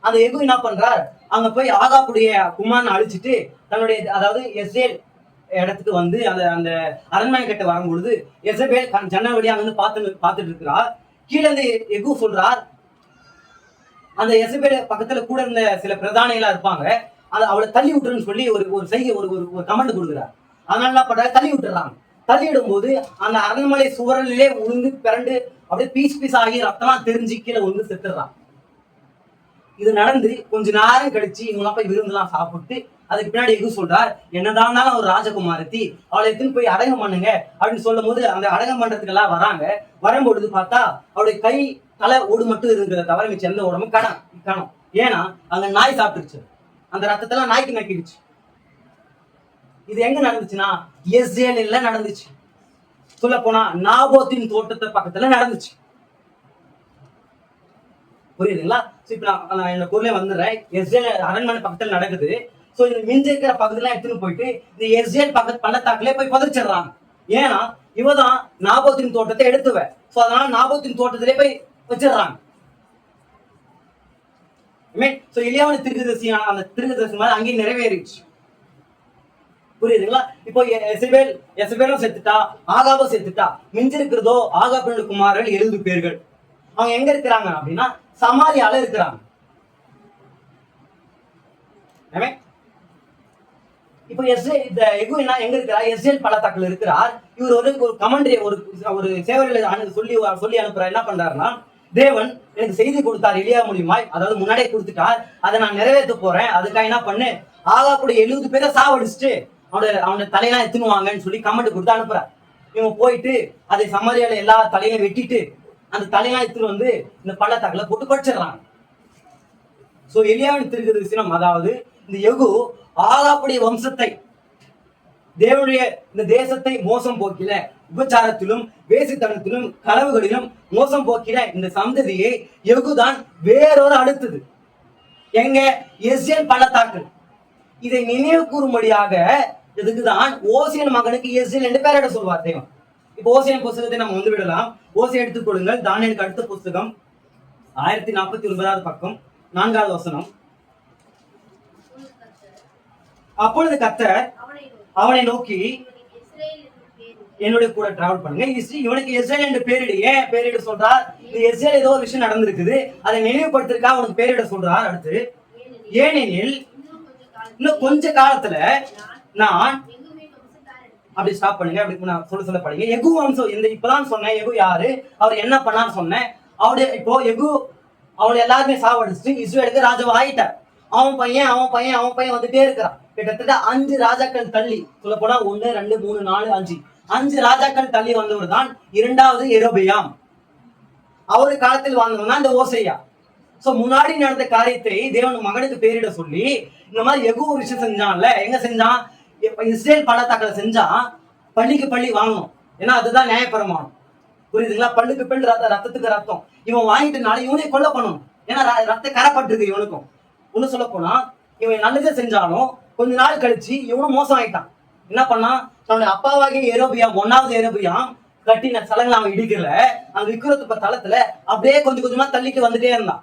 அந்த எகு என்ன பண்றார், அங்க போய் ஆகாப்புடைய குமாரனை அழிச்சிட்டு தன்னுடைய, அதாவது எஸ்ரேல் இடத்துக்கு வந்து அந்த அரண்மனை கிட்ட வரும்பொழுது எசபேல் ஜன்னல் வழியா அங்க வந்து பார்த்துட்டு இருக்கிறார். கீழே இருந்து எகு சொல்றார், அந்த எசபேல் பக்கத்துல கூட இருந்த சில பிரதானிகளா இருப்பாங்க, அவளை தள்ளி விட்டுருன்னு சொல்லி ஒரு செய்கை, ஒரு கமெண்ட் கொடுக்குறார். அதனால என்ன பண்றாரு, தள்ளி விட்டுறாங்க. தள்ளிடும் போது அந்த அரண்மனை சுவரிலே உளுந்து பிறண்டு அப்படியே பீஸ் ஆகி ரத்தமா தெரிஞ்சு கீழே உளுந்து செத்துடுறான். இது நடந்து கொஞ்ச நேரம் கழிச்சு இவங்களாம் போய் விருந்துலாம் சாப்பிட்டு, அதுக்கு பின்னாடி எது சொல்றார், என்னதான் ஒரு ராஜகுமாரத்தி, அவளை எடுத்துன்னு போய் அடங்கம் பண்ணுங்க அப்படின்னு சொல்லும் போது அந்த அடங்கம் பண்றதுக்கு எல்லாம் வராங்க. வரும்பொழுது பார்த்தா அவருடைய கை தலை ஓடு மட்டும் இருக்கிறத தவிர மிச்சம் எந்த உடம்பு காணும். ஏன்னா அங்க நாய் சாப்பிட்டுருச்சு, அந்த ரத்தத்தெல்லாம் நாய்க்கு நக்கிடுச்சு. இது எங்க நடந்துச்சுன்னா எஸ்ரேலில நடந்துச்சு. சொல்ல போனா நாபோத்தின் தோட்டத்தை பக்கத்துல நடந்துச்சு. புரியுதுங்களா? இப்ப நான் என்னோட பொருளே வந்துடுறேன். எஸ்ரேல் அரண்மனை பக்கத்துல நடக்குது. சோ இந்த மிஞ்சி இருக்கிற பக்கத்துல எடுத்துன்னு போயிட்டு இந்த எஸ்ரேல் பக்கத்து பள்ளத்தாக்குலயே போய் புதைச்சிடுறாங்க. ஏன்னா இவதான் நாபோத்தின் தோட்டத்தை எடுத்துவ. சோ அதனால நாபோத்தின் தோட்டத்திலே போய் வச்சிடுறாங்க. எலியாவின் திருக்குதரிசியான அந்த திருக்குதரிசி மாதிரி அங்கேயும் நிறைவேறிடுச்சு. புரியுதுங்களா? இப்போ எசபேலும் செத்துட்டா, ஆகாபும் செத்துட்டா. மிஞ்சி இருக்கிறதோ ஆகாபினுடைய குமாரர்கள் 70 பேர்கள். அவங்க எங்க இருக்கிறாங்க அப்படின்னா சமாரியால இருக்கிறாங்க. இப்போ இந்த எகு என்ன எங்க இருக்கிறார், எஸ்ரேல் பள்ளத்தாக்குல இருக்கிறார். இவர் ஒரு கமெண்ட்ரி, ஒரு சேவரில் சொல்லி அனுப்புறார். என்ன பண்றாருன்னா, தேவன் எனக்கு செய்தி கொடுத்தார் எலியா மூலியமாய், அதாவது முன்னாடியே கொடுத்துட்டார், அதை நான் நிறைவேற்ற போறேன். அதுக்காக என்ன பண்ணு, ஆகாப்புடைய 70 பேரை சாவடிச்சுட்டு அவனோட தலையெல்லாம் எத்துனுவாங்கன்னு சொல்லி கமெண்ட் கொடுத்து அனுப்புறார். இவங்க போயிட்டு அதை சமாரியால எல்லா தலையையும் வெட்டிட்டு அந்த தலையெல்லாம் எடுத்துட்டு வந்து இந்த பள்ளத்தாக்குல போட்டு படிச்சிடறாங்க. சோ எலியாவின் திருக்குதரிசனம், அதாவது இந்த எகு ஆகாப்புடைய வம்சத்தை, தேவனுடைய இந்த தேசத்தை மோசம் போக்கில, உபச்சாரத்திலும் வேசித்தனத்திலும் களவுகளிலும் மோசம் போக்கிற இந்த சந்ததியை எகுதான் வேறொரு அடுத்தது. எங்க? எஸ்ரேல் பள்ளத்தாக்கு. இதை நினைவு கூறும்படியாக இதுக்குதான் ஓசியன் மகனுக்கு எஸ்ரேல் என்று பெயரிட சொல்வார் தேவன். இப்போ ஓசியன் புஸ்தகத்தை நம்ம வந்து விடலாம். ஓசியை எடுத்துக் கொள்ளுங்கள். தானியேலுக்கு அடுத்த புஸ்தகம் 1049 பக்கம் 4வது வசனம். அப்பொழுது கர்த்தர் அவனை நோக்கி, என்னுடைய கூட டிராவல் பண்ணுங்க, இவனுக்கு எஸ்ரேல் என்று பேரிடு. ஏன் பேரிட சொல்றார்? இந்த எஸ்ரேல் ஏதோ ஒரு விஷயம் நடந்திருக்குது, அதை நினைவுபடுத்திருக்கா அவனுக்கு பேரிட சொல்றார். அடுத்து, ஏனெனில் இன்னும் கொஞ்ச காலத்துல நான் அப்படி ஸ்டாப் பண்ணுங்க, அப்படி நான் சொல்ல படிங்க. எகு வம்சம், இந்த இப்பதான் சொன்னேன் எகு யாரு, அவர் என்ன பண்ணான்னு சொன்னேன். அவருடைய இப்போ எகு அவனை எல்லாருமே சாவடிச்சுட்டு இஸ்ரேலுக்கு ராஜாவா ஆயிட்டார். அவன் பையன் வந்துட்டே இருக்கிறான். கிட்டத்தட்ட 5 ராஜாக்கள் தள்ளி சொல்ல போனா 1 2 3 4 5 ராஜாக்கள் தள்ளி வந்தவர் தான் 2வது யெரொபெயாம். அவரு காலத்தில் வாழ்ந்தவன் தான் இந்த ஓசையா. சோ முன்னாடி நடந்த காரியத்தை தேவன் மகனுக்கு பேரிட சொல்லி இந்த மாதிரி எகு ஒரு விஷயம் செஞ்சான்ல. எங்க செஞ்சான்? இஸ்ரேல் பள்ளத்தாக்கில் செஞ்சா பள்ளிக்கு பள்ளி வாங்கணும். ஏன்னா அதுதான் நியாயப்பிரமாணம். புரியுதுங்களா? பல்லுக்கு பெண் ரத்தத்துக்கு ரத்தம். இவன் வாங்கிட்டனால இவனே கொல்ல பண்ணணும். ஏன்னா ரத்த கரப்பட்டிருக்கு இவனுக்கும். ஒண்ணு சொல்ல போனா இவன் நல்லதை செஞ்சாலும் கொஞ்ச நாள் கழிச்சு இவனும் மோசம் ஆயிட்டான். என்ன பண்ணான்? தன்னுடைய அப்பாவாகிய யெரொபெயாம் 1வது யெரொபெயாம் கட்டின சலங்களை அவன் இடிக்கல. அந்த விக்கிரத்து தளத்துல அப்படியே கொஞ்சம் கொஞ்சமா தள்ளிட்டு வந்துட்டே இருந்தான்.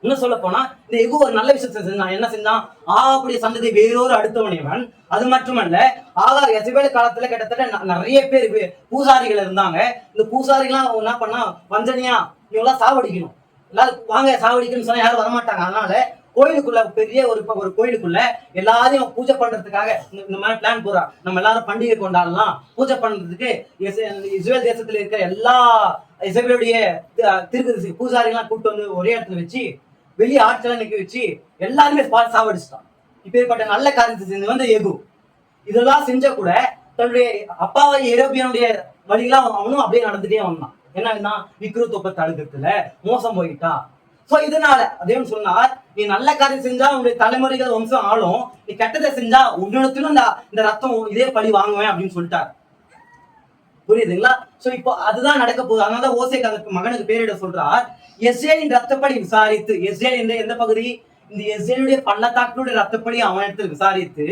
இன்னும் சொல்ல போனா இந்த எகு ஒரு நல்ல விஷயத்தை செஞ்சான். என்ன செஞ்சான்? ஆகாவுடைய சந்ததி வேறொரு அடுத்தவனைவன். அது மட்டுமல்ல, ஆகா எசபேல் காலத்துல கிட்டத்தட்ட நிறைய பேர் பூசாரிகள் இருந்தாங்க. இந்த பூசாரிகள்லாம் என்ன பண்ணா, வஞ்சனையா இவங்களாம் சாவடிக்கணும். எல்லாரும் வாங்க சாவடிக்கணும்னு சொன்னா யாரும் வரமாட்டாங்க. அதனால கோயிலுக்குள்ள பெரிய ஒரு கோயிலுக்குள்ள எல்லாரையும் பூஜை பண்றதுக்காக இந்த மாதிரி பிளான் போறா. நம்ம எல்லாரும் பண்டிகை கொண்டாடலாம், பூஜை பண்றதுக்கு இஸ்ரேல் தேசத்துல இருக்கிற எல்லா இசபேலுடைய திருக்கதரிசி பூசாரிகள்லாம் கூப்பிட்டு வந்து ஒரே இடத்துல வச்சு வெளியே ஆட்களை நிக்க வச்சு எல்லாருமே சாவடிச்சிட்டான். இப்பேற்பட்ட நல்ல காரியத்தை செஞ்சு வந்து எகு இதெல்லாம் செஞ்ச கூட தன்னுடைய அப்பாவை யெரொபெயாமுடைய வழியெல்லாம் அவனும் அப்படியே நடந்துட்டே வந்தான். என்ன விக்கிரத்தொப்பத்தை அழுகிறதுல மோசம் போயிட்டா. சோ இதனால தேவன் சொன்னார், நீ நல்ல காரியம் செஞ்சா உன்னுடைய தலைமுறைகள் வம்சம் ஆளும், நீ கெட்டதை செஞ்சா உன்னிடத்திலும் இந்த ரத்தம் இதே பழி வாங்குவேன் அப்படின்னு சொல்லிட்டார். புரியுதுங்களா? சோ இப்போ அதுதான் நடக்க போகுது. அதனால ஓசேக்கு அந்த மகனுக்கு பேரிட சொல்றார், எஸ்ரேலின் ரத்தப்படி விசாரித்து. எஸ்ரேல் என்ற எந்த பகுதி? இந்த எஸ்ரேலுடைய பள்ளத்தாக்களுடைய ரத்தப்படி அவன் இடத்தில் விசாரித்து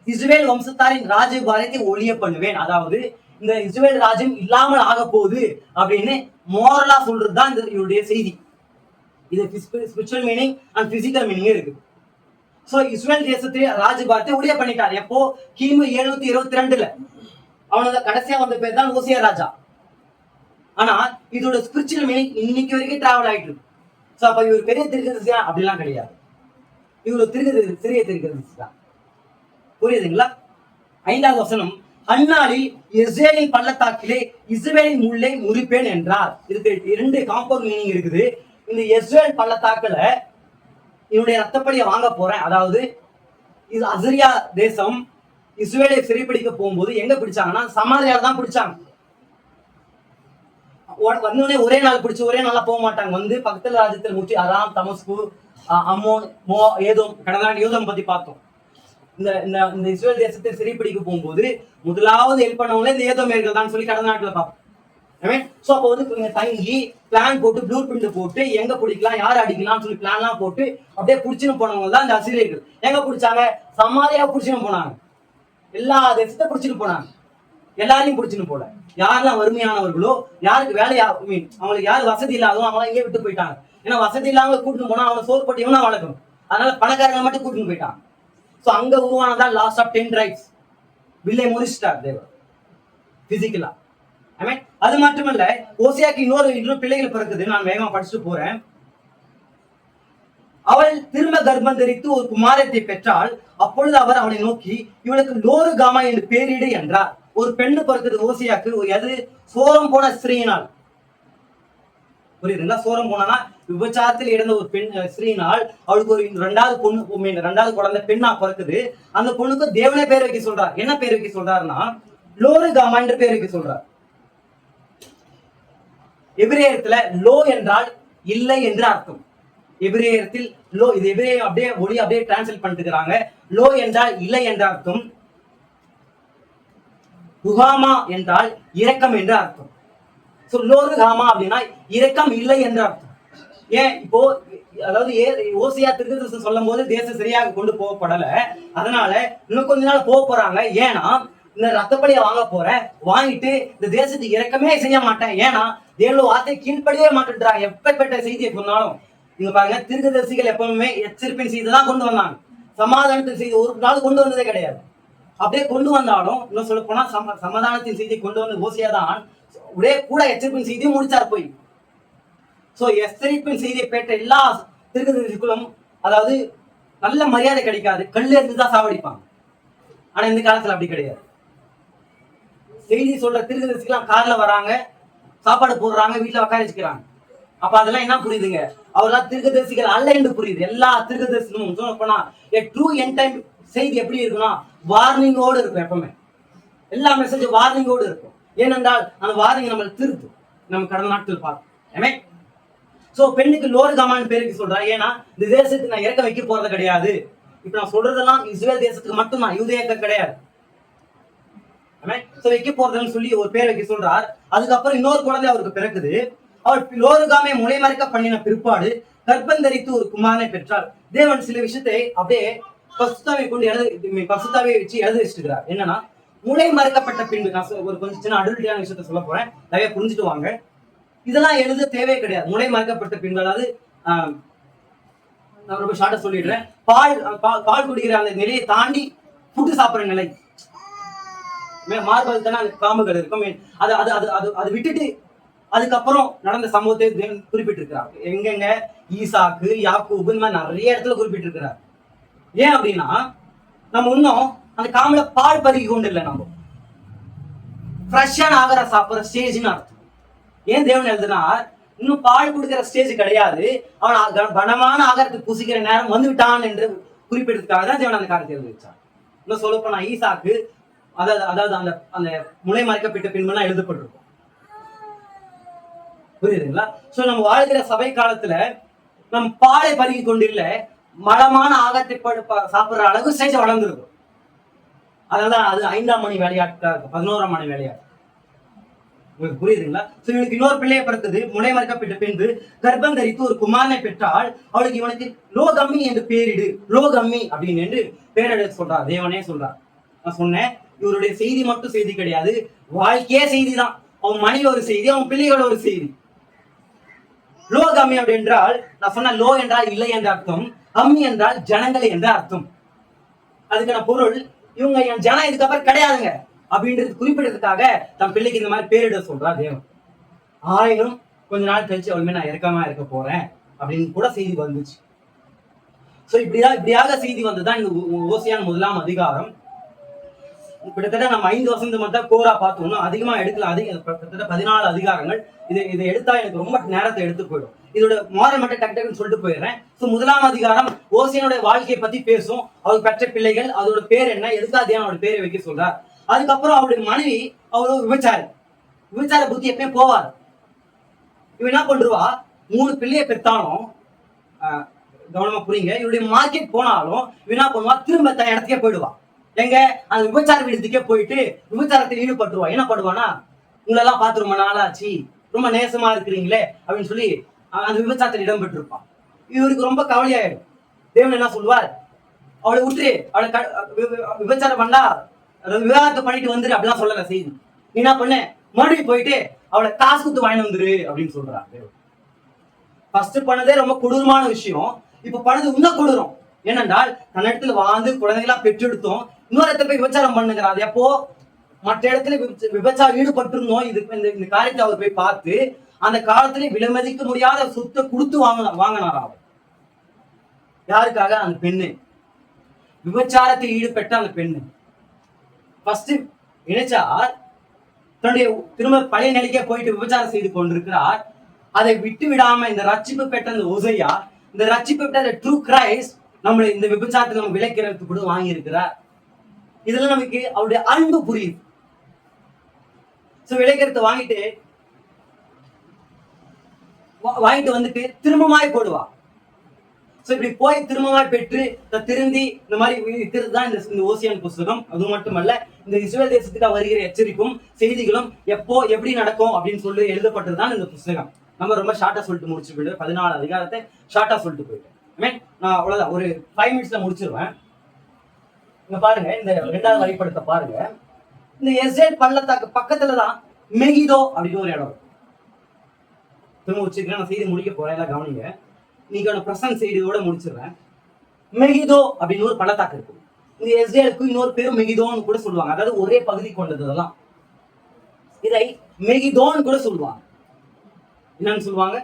இஸ்ரேல் வம்சத்தாரின் ராஜ்யபாரத்தை ஒழிய பண்ணுவேன். அதாவது இந்த இஸ்ரேல் ராஜ்யம் இல்லாமல் ஆக போகுது அப்படின்னு மோரலா சொல்றதுதான் இந்த இவருடைய செய்தி. இது spiritual meaning and physical meaning இருக்கு. சோ இஸ்ரேல் தேசத்திலே ராஜ்யபாரத்தை ஒழிய பண்ணிட்டார். எப்போ? கிமு 722 அவனோட கடைசியா வந்த பேர் தான் ஓசியா ராஜா. ஆனா இதோட ஸ்பிரிச்சுவல் மீனிங் இன்னைக்கு வரைக்கும் டிராவல் ஆயிட்டு இருக்கு. சோ அப்ப இவர் பெரிய திருக்கதரிசியா அப்படிலாம் கிடையாது. இவர் சிறிய திருக்கதரிசி தான். புரியுதுங்களா? 5வது வசனம், அந்நாளில் இஸ்ரேலின் பள்ளத்தாக்கிலே இஸ்ரவேலின் முள்ளை முறிப்பேன் என்றார். இதுக்கு 2 காம்பவுண்ட் மீனிங் இருக்குது. இந்த இஸ்ரேல் பள்ளத்தாக்குல என்னுடைய ரத்தப்படியை வாங்க போறேன். அதாவது இது அசரியா தேசம் இஸ்ரேலை சிறைப்பிடிக்க போகும்போது எங்க பிடிச்சாங்கன்னா சமாரியால தான் பிடிச்சாங்க. வந்தோடனே ஒரே நாள் பிடிச்சு ஒரே நாளா போக மாட்டாங்க. வந்து பக்கத்துல ராஜ்யத்தில் முடிச்சு அராம், தமஸ்கு, அம்மோன், ஏதோம், கடந்த யூதம் பத்தி பார்த்தோம். இந்த இஸ்ரேல் தேசத்தை சிறைப்பிடிக்க போகும்போது முதலாவது ஹெல்ப் பண்ணவங்களே இந்த ஏதோமியர்கள் தான் சொல்லி கடந்த நாட்டுல பார்ப்போம். சோ அப்போ வந்து தங்கி பிளான் போட்டு ப்ளூ பிரிண்ட் போட்டு எங்க பிடிக்கலாம், யார் அடிக்கலாம் சொல்லி பிளான் எல்லாம் போட்டு அப்படியே பிடிச்சுன்னு போனவங்க தான் இந்த அசிரியர்கள். எங்க பிடிச்சாங்க? சமாரியா பிடிச்சுன்னு போனாங்க. எல்லா தேசத்தை பிடிச்சிட்டு போனாங்க. எல்லாரையும் பிடிச்சுன்னு போல. யாரெல்லாம் வறுமையானவர்களோ, யாருக்கு வேலையா அவங்களுக்கு யாரு வசதி இல்லாதோ அவங்களாம் இங்கே விட்டு போயிட்டாங்க. ஏன்னா வசதி இல்லாம கூட்டின்னு போனா அவனை சோறு பட்டி இவனா வளர்க்கணும். அதனால பணக்காரங்களை மட்டும் கூட்டின்னு போயிட்டாங்க. சோ அங்க உருவானதான் லாஸ்ட் ஆஃப் 10 tribes. வில்லை முறிச்சிட்டார் தேவர் பிசிக்கலா. அது மட்டுமல்ல, ஓசியாக்கு இன்னொரு பிள்ளைகள் பிறக்குது. நான் வேகமா படிச்சுட்டு போறேன். அவள் திரும்ப கர்ப்பம் தரித்து ஒரு குமாரத்தை பெற்றால் அப்பொழுது அவர் அவளை நோக்கி இவளுக்கு லோரு காமா என்று பேரிடு என்றார். ஒரு பெண்ணு பிறக்குது ஓசியாக்கு. அது சோரம் போன ஸ்திரீயினால். புரியுதுங்களா? சோரம் போனா விபச்சாரத்தில் இறந்த ஒரு பெண் ஸ்திரீனால் அவளுக்கு ஒரு 2வது குழந்தை பெண்ணா பிறக்குது. அந்த பொண்ணுக்கு தேவனே பேர் வைக்க சொல்றார். என்ன பேர் வைக்க சொல்றாருன்னா லோரு காமா என்று பேர் வைக்க சொல்றார். எபிரேயத்துல லோ என்றால் இல்லை என்று அர்த்தம். எபிரேயத்தில் லோ, இது எபிரேயம் அப்படியே ஒளி அப்படியே டிரான்ஸ்லேட் பண்ணிட்டுக்கிறாங்க. லோ என்றால் இல்லை என்ற அர்த்தம். ருஹாமா என்றால் இரக்கம் என்று அர்த்தம். சோ லோரு காமா அப்படின்னா இரக்கம் இல்லை என்று அர்த்தம். ஏன் இப்போ அதாவது ஓசியா திருக்கதரிசனம் சொல்லும் போது தேசம் சரியாக கொண்டு போகப்படல. அதனால இன்னும் கொஞ்ச நாள் போக போறாங்க. ஏன்னா இந்த ரத்தப்படியை வாங்க போறேன், வாங்கிட்டு இந்த தேசத்துக்கு இறக்கமே செய்ய மாட்டேன். ஏன்னா தேவனுடைய வார்த்தை கீழ்ப்படியே மாட்டேன்றாங்க. எப்பேற்பட்ட செய்தியை சொன்னாலும் நீங்க பாருங்க, திருக்கதரிசிகள் எப்பவுமே எச்சரிப்பின் செய்தி தான் கொண்டு வந்தாங்க. சமாதானத்தின் செய்தி ஒரு நாள் கொண்டு வந்ததே கிடையாது. அப்படியே கொண்டு வந்தாலும் இன்னும் சொல்ல போனா சமாதானத்தின் செய்தி கொண்டு வந்து ஓசியா தான் ஒரே கூட எச்சரிப்பின் செய்தியும் முடிச்சார் போய். சோ எச்சரிப்பின் செய்தியை பெற்ற எல்லா திருக்கதரிசிகளும் அதாவது நல்ல மரியாதை கிடைக்காது. கல்ல இருந்து தான் சாவடிப்பாங்க. ஆனா இந்த காலத்துல அப்படி கிடையாது. செய்தி சொல்ற திருக்கதரிசிலாம் கார்ல வராங்க, சாப்பாடு போடுறாங்க, வீட்டுல உட்கார வச்சுக்கிறாங்க. அப்ப அதெல்லாம் என்ன புரியுதுங்க, அவர்லாம் தீர்க்கதரிசிகள் அல்ல என்று புரியுது. எல்லா தீர்க்கதரிசனமும் சொல்ல போனா ட்ரூ எண்ட் டைம் செய்தி எப்படி இருக்குன்னா வார்னிங்கோடு இருக்கும். எப்பவுமே எல்லா மெசேஜ் வார்னிங்கோடு இருக்கும். ஏனென்றால் அந்த வார்னிங் நம்ம திருத்தும். நம்ம கடந்த நாட்கள் பார்த்தோம். சோ பெண்ணுக்கு லோர்காமான்னு பேருக்கு சொல்றேன். ஏன்னா இந்த தேசத்துக்கு நான் இறக்க வைக்க போறது கிடையாது. இப்ப நான் சொல்றதெல்லாம் இஸ்ரேல் தேசத்துக்கு மட்டும்தான், யூதேயத்துக்கு கிடையாது. வைக்க போறதுன்னு சொல்லி ஒரு பேர் வைக்க சொல்றார். அதுக்கப்புறம் இன்னொரு குழந்தை அவருக்கு பிறக்குது. அவர் லோருகாமை முளை மறைக்க பண்ணின பிற்பாடு கர்ப்பந்தரித்து ஒரு குமாரனை பெற்றார். தேவன் சில விஷயத்தை அப்படியே பசுத்தாவை கொண்டு பசுத்தாவை வச்சு எழுத வச்சிருக்கிறார். என்னன்னா முளை மறைக்கப்பட்ட பின்பு, நான் ஒரு கொஞ்சம் சின்ன அடல்ட்டியான விஷயத்த சொல்ல போறேன், நிறைய புரிஞ்சுட்டு வாங்க. இதெல்லாம் எழுத தேவையே கிடையாது. முளை மறைக்கப்பட்ட பின்பு, அதாவது நான் ரொம்ப ஷார்ட்டா சொல்லிடுறேன், பால் குடிக்கிற அந்த நிலையை தாண்டி புட்டு சாப்பிடுற நிலை, மார்பல் தானே காம்புகள் இருக்கும், அது விட்டுட்டு அதுக்கப்புறம் நடந்த சம்பவத்தை குறிப்பிட்டிருக்கிறார். எங்கெங்க ஈசாக்கு யாக்கூபு இந்த மாதிரி நிறைய இடத்துல குறிப்பிட்டிருக்கிறார். ஏன் அப்படின்னா நம்ம இன்னும் அந்த காம்புல பால் பருகி கொண்டு இல்லை, நம்ம ஃப்ரெஷ்ஷான ஆகாரம் சாப்பிடுற ஸ்டேஜ்னு அர்த்தம். ஏன் தேவன் எழுதுனார், இன்னும் பால் கொடுக்கிற ஸ்டேஜ் கிடையாது, அவன் கனமான ஆகாரத்தை புசிக்கிற நேரம் வந்து விட்டான் என்று குறிப்பிட்டதுக்காக தான் தேவன் அந்த காரியத்தை எழுதி வச்சார். இன்னும் சொல்ல போனா ஈசாக்கு அதாவது அந்த அந்த முளை மறைக்கப்பட்ட பின்புலாம் எழுதப்பட்டிருக்கும். புரியுதுங்களா? சோ நம்ம வாழ்கிற சபை காலத்துல நம் பாலை பருகி கொண்டில்ல, மலமான ஆகத்தை சாப்பிடுற அளவு ஸ்டேஜ் வளர்ந்துருக்கும். அதனால அது 5ஆம் மணி வேலையாட்டா இருக்கும், 11ஆம் மணி வேலையாட்டு. உங்களுக்கு புரியுதுங்களா? சோ இவனுக்கு இன்னொரு பிள்ளையை பிறக்குது. முளை மறைக்கப்பட்ட பின்பு கர்ப்பம் தரித்து ஒரு குமாரனை பெற்றால் அவளுக்கு இவனுக்கு லோகம்மி என்று பேரிடு. லோகம்மி அப்படின்னு என்று பேரிட சொல்றார், தேவனே சொல்றார். நான் சொன்னேன், இவருடைய செய்தி மட்டும் செய்தி கிடையாது, வாழ்க்கையே செய்தி தான். அவன் மனைவி ஒரு செய்தி, அவன் பிள்ளைகள் ஒரு செய்தி. லோகம்மி அப்படி என்றால், நான் சொன்ன லோ என்றால் இல்லை என்ற அர்த்தம், அம்மி என்றால் ஜனங்களை என்ற அர்த்தம். அதுக்கான பொருள், இவங்க என் ஜனம் இதுக்கப்புறம் கிடையாதுங்க அப்படின்றது குறிப்பிட்டதுக்காக தன் பிள்ளைக்கு இந்த மாதிரி பேரிட சொல்றா தேவன். ஆயினும் கொஞ்ச நாள் கழிச்சு அவளுமே நான் இறக்கமா இருக்க போறேன் அப்படின்னு கூட செய்தி வந்துச்சு. சோ இப்படியாக செய்தி வந்துதான் இந்த ஓசியான் 1ஆம் அதிகாரம். கிட்டத்தட்ட நம்ம 5 வருஷத்துக்கு மட்டும் கோரா பார்த்தோம்னா அதிகமா எடுக்கல. கிட்டத்தட்ட 14 அதிகாரங்கள். இதை எடுத்தா எனக்கு ரொம்ப நேரத்தை எடுத்து போயிடும். இதோட மாறல் மட்டும் டக்குன்னு சொல்லிட்டு போயிடுறேன். சோ 1ஆம் அதிகாரம் ஓசியனுடைய வாழ்க்கையை பத்தி பேசும். அவருக்கு பெற்ற பிள்ளைகள், அதோட பேர் என்ன, எதுக்காக அவரோட பேரை வைக்க சொல்றார். அதுக்கப்புறம் அவருடைய மனைவி அவரோட விபச்சார புத்தி எப்பயும் போவார். இவன் என்ன பண்றவா, 3 பிள்ளையை பெற்றாலும் கவனமா புரியுங்க, இவருடைய மார்க்கெட் போனாலும் இவன் என்ன பண்ணுவா, திரும்ப தன் இடத்துக்கே போயிடுவா. எங்க அந்த விபச்சார விடுதிக்கே போயிட்டு விபச்சாரத்தில் ஈடுபட்டுருவா. என்ன பண்ணுவானா, உங்களெல்லாம் பார்த்து ரொம்ப நாளாச்சு, ரொம்ப நேசமா இருக்கிறீங்களே அப்படின்னு சொல்லி அந்த விபச்சாரத்தில் இடம் பெற்றிருப்பான். இவருக்கு ரொம்ப கவலையாயிடும். தேவன் என்ன சொல்லுவார், அவளை விட்டுரு, அவளை விபச்சாரம் பண்ணா விவாகரத்தை பண்ணிட்டு வந்துரு அப்படிலாம் சொல்லல செய்தி. நீ என்ன பண்ண, மறுபடியும் போயிட்டு அவளை காசு கொடுத்து வாங்கிட்டு வந்துரு அப்படின்னு சொல்றாங்க. ஃபர்ஸ்ட் பண்ணதே ரொம்ப கொடூரமான விஷயம், இப்ப பண்ணது இன்னும் கொடூரம். ஏனென்றால் தன்னிடத்துல வாழ்ந்து குழந்தைகளா பெற்றெடுத்தோம், இன்னொரு இடத்துல போய் விபச்சாரம் பண்ணுங்கிறார். அது எப்போ, மற்ற இடத்துல விபச்சாரம் ஈடுபட்டிருந்தோம். இந்த காரியத்தை அவர் போய் பார்த்து அந்த காலத்துல விலைமதிக்க முடியாத சொத்தை கொடுத்து வாங்கினார் அவர். யாருக்காக? அந்த பெண்ணு, விபச்சாரத்தில் ஈடுபட்ட அந்த பெண்ணு. ஃபர்ஸ்ட் இணைச்சார், தன்னுடைய திரும்ப பழைய நிலைக்கே போயிட்டு விபச்சாரம் செய்து கொண்டிருக்கிறார். அதை விட்டு விடாம இந்த ரட்சிப்பு பெற்ற அந்த ஓசையா, இந்த ரட்சிப்பு பெற்ற ட்ரூ கிரைஸ்ட் நம்மளை இந்த விபச்சாரத்தை நம்ம விலைக்கிறதுக்கு கூட வாங்கி இருக்கிறார். இதுல நமக்கு அவருடைய அன்பு புரியுது. விலைக்கிறத வாங்கிட்டு வந்துட்டு திரும்பமாய் போடுவா. இப்படி போய் திரும்பமாய் பெற்று திருந்தி இந்த மாதிரி தான் இந்த ஓசியான் புஸ்தகம். அது மட்டுமல்ல, இந்த இஸ்ரேல் தேசத்துக்கு வருகிற எச்சரிக்கும் செய்திகளும் எப்போ எப்படி நடக்கும் அப்படின்னு சொல்லி எழுதப்பட்டதுதான் இந்த புஸ்தகம். நம்ம ரொம்ப ஷார்ட்டா சொல்லிட்டு முடிச்சு போயிட்டு 14 அதிகாரத்தை ஷார்ட்டா சொல்லிட்டு போயிட்டேன். நான் அவ்வளவுதான், ஒரு 5 மினிட்ஸ்ல முடிச்சிருவேன். இங்க பாருங்க, இந்த 2வது வரைபடத்தை பாருங்க. இந்த எஸ்ரேல் பள்ளத்தாக்கு பக்கத்துலதான் மெகிதோ அப்படின்னு ஒரு இடம். திரும்ப வச்சிருக்கேன், நான் செய்தி முடிக்க போறேன், எல்லாம் கவனிங்க. நீங்க பிரசன்ட் செய்தியோட முடிச்சிடுறேன். மெகிதோ அப்படின்னு ஒரு பள்ளத்தாக்கு இருக்கு. இந்த எஸ்ரேலுக்கு இன்னொரு பேரும் மெகிதோன்னு கூட சொல்லுவாங்க. அதாவது ஒரே பகுதி கொண்டதுதான். இதை மெகிதோன்னு கூட சொல்லுவாங்க. என்னன்னு சொல்லுவாங்க?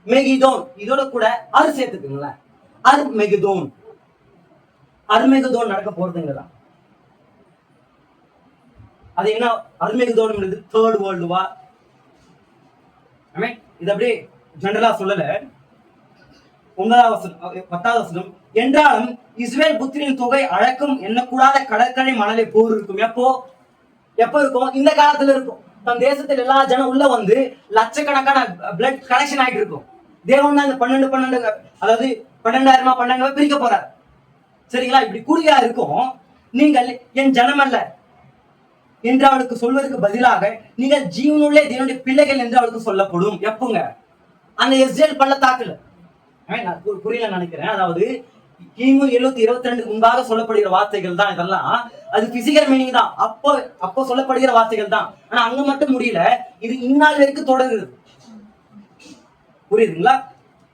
மெகிதோன். இதோட கூட அரு சேர்த்துக்குங்களேன், அர்மெகிதோன். அர்மெகிதோன் நடக்க போறதுங்கதான். அது என்ன அர்மெகிதோன்? 3rd world war. இது அப்படியே ஜெனரலா சொல்லல. 9வது வசனம் 10வது வசனம், என்றாலும் இஸ்ரவேல் புத்திரின் தொகை அழக்கும் எண்ணக்கூடாத கடற்கரை மணலை போர் இருக்கும். எப்போ இருக்கும்? இந்த காலத்துல இருக்கும். தன் தேசத்தில் எல்லா ஜனம் உள்ள வந்து லட்சக்கணக்கான பிளட் கலெக்ஷன் ஆயிட்டு இருக்கும். தேவன் தான் இந்த 12 அதாவது 12,000 பிரிக்க போறார். சரிங்களா? இப்படி கூடியா இருக்கும். நீங்கள் என் ஜனம் அல்ல என்று அவளுக்கு சொல்வதற்கு பதிலாக நீங்கள் ஜீவனுள்ளே தேவனுடைய பிள்ளைகள் என்று அவளுக்கு சொல்லப்படும். எப்போங்க? அந்த எஸ்ரேல் பள்ளத்தாக்குல. நான் புரியல நினைக்கிறேன். அதாவது கிமு 722 முன்பாக சொல்லப்படுகிற வார்த்தைகள் தான் இதெல்லாம். அது பிசிக்கல் மீனிங் தான். அப்போ சொல்லப்படுகிற வார்த்தைகள் தான். ஆனா அங்க மட்டும் முடியல. இது இந்நாள் வரைக்கும் தொடருது. புரியுதுங்களா?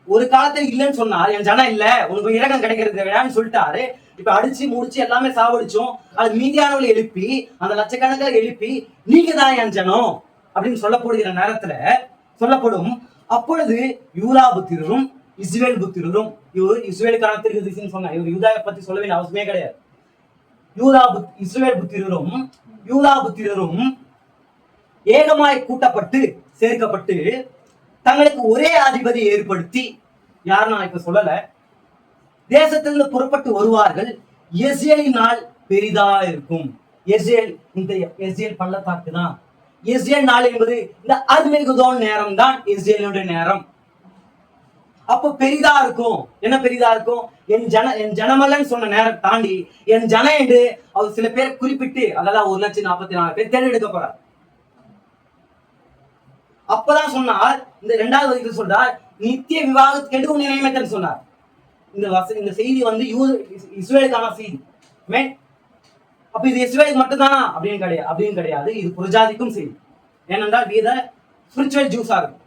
ஒரு காலத்துல இல்லைன்னு சொன்னார், என் ஜனம் இல்ல, உனக்கு இரக்கம் கிடைக்கிறது வேணான்னு சொல்லிட்டாரு. இப்ப அடிச்சு முடிச்சு எல்லாமே சாவடிச்சோம். அது மீதியானவர்களை எழுப்பி அந்த லட்சக்கணக்கில் எழுப்பி நீங்க தான் என் ஜனம் அப்படின்னு சொல்லப்படுகிற நேரத்துல சொல்லப்படும். அப்பொழுது யூதா புத்திரரும் இஸ்ரவேல் புத்திரரும், இவர் இஸ்ரவேலுக்கான தீர்க்கதரிசின்னு சொன்னார். இவர் யூதாவை பத்தி சொல்ல வேண்டிய அவசியமே கிடையாது. இஸ்ரவேல் புத்திரரும் யூதா புத்திரரும் ஏகமாய் கூட்டப்பட்டு சேர்க்கப்பட்டு தங்களுக்கு ஒரே அதிபதி ஏற்படுத்தி, யார் நான் இப்ப சொல்லல, தேசத்திலிருந்து புறப்பட்டு வருவார்கள். எஸ்ரேலின் நாள் பெரிதா இருக்கும். இந்த எஸ்ரேல் பள்ளத்தாக்கு தான். எஸ்ரேல் நாள் என்பது இந்த அர்மேகுதோன் நேரம் தான் எஸ்ரேலுடைய நேரம். அப்ப பெரிதா இருக்கும். என்ன பெரிதா இருக்கும்? என் ஜனமல்லன்னு சொன்ன நேரம் தாண்டி என் ஜன என்று அவர் சில பேர் குறிப்பிட்டு, அதாவது 1,44,000 பேர் தேர்ந்தெடுக்க போறார். அப்பதான் சொன்னார், இந்த 2வது வரியில் சொல்றார், நித்திய விவாகத்துக்கு உன்னை நியமித்தேன்னு சொன்னார். இந்த செய்தி வந்து இஸ்ரவேலுக்கான செய்தி. அப்ப இது இஸ்ரவேலுக்கு மட்டும்தானா அப்படின்னு கிடையாது. இது புறஜாதிக்கும் செய்தி. ஏனென்றால் ஸ்பிரிச்சுவல் ஜூஸா இருக்கும்.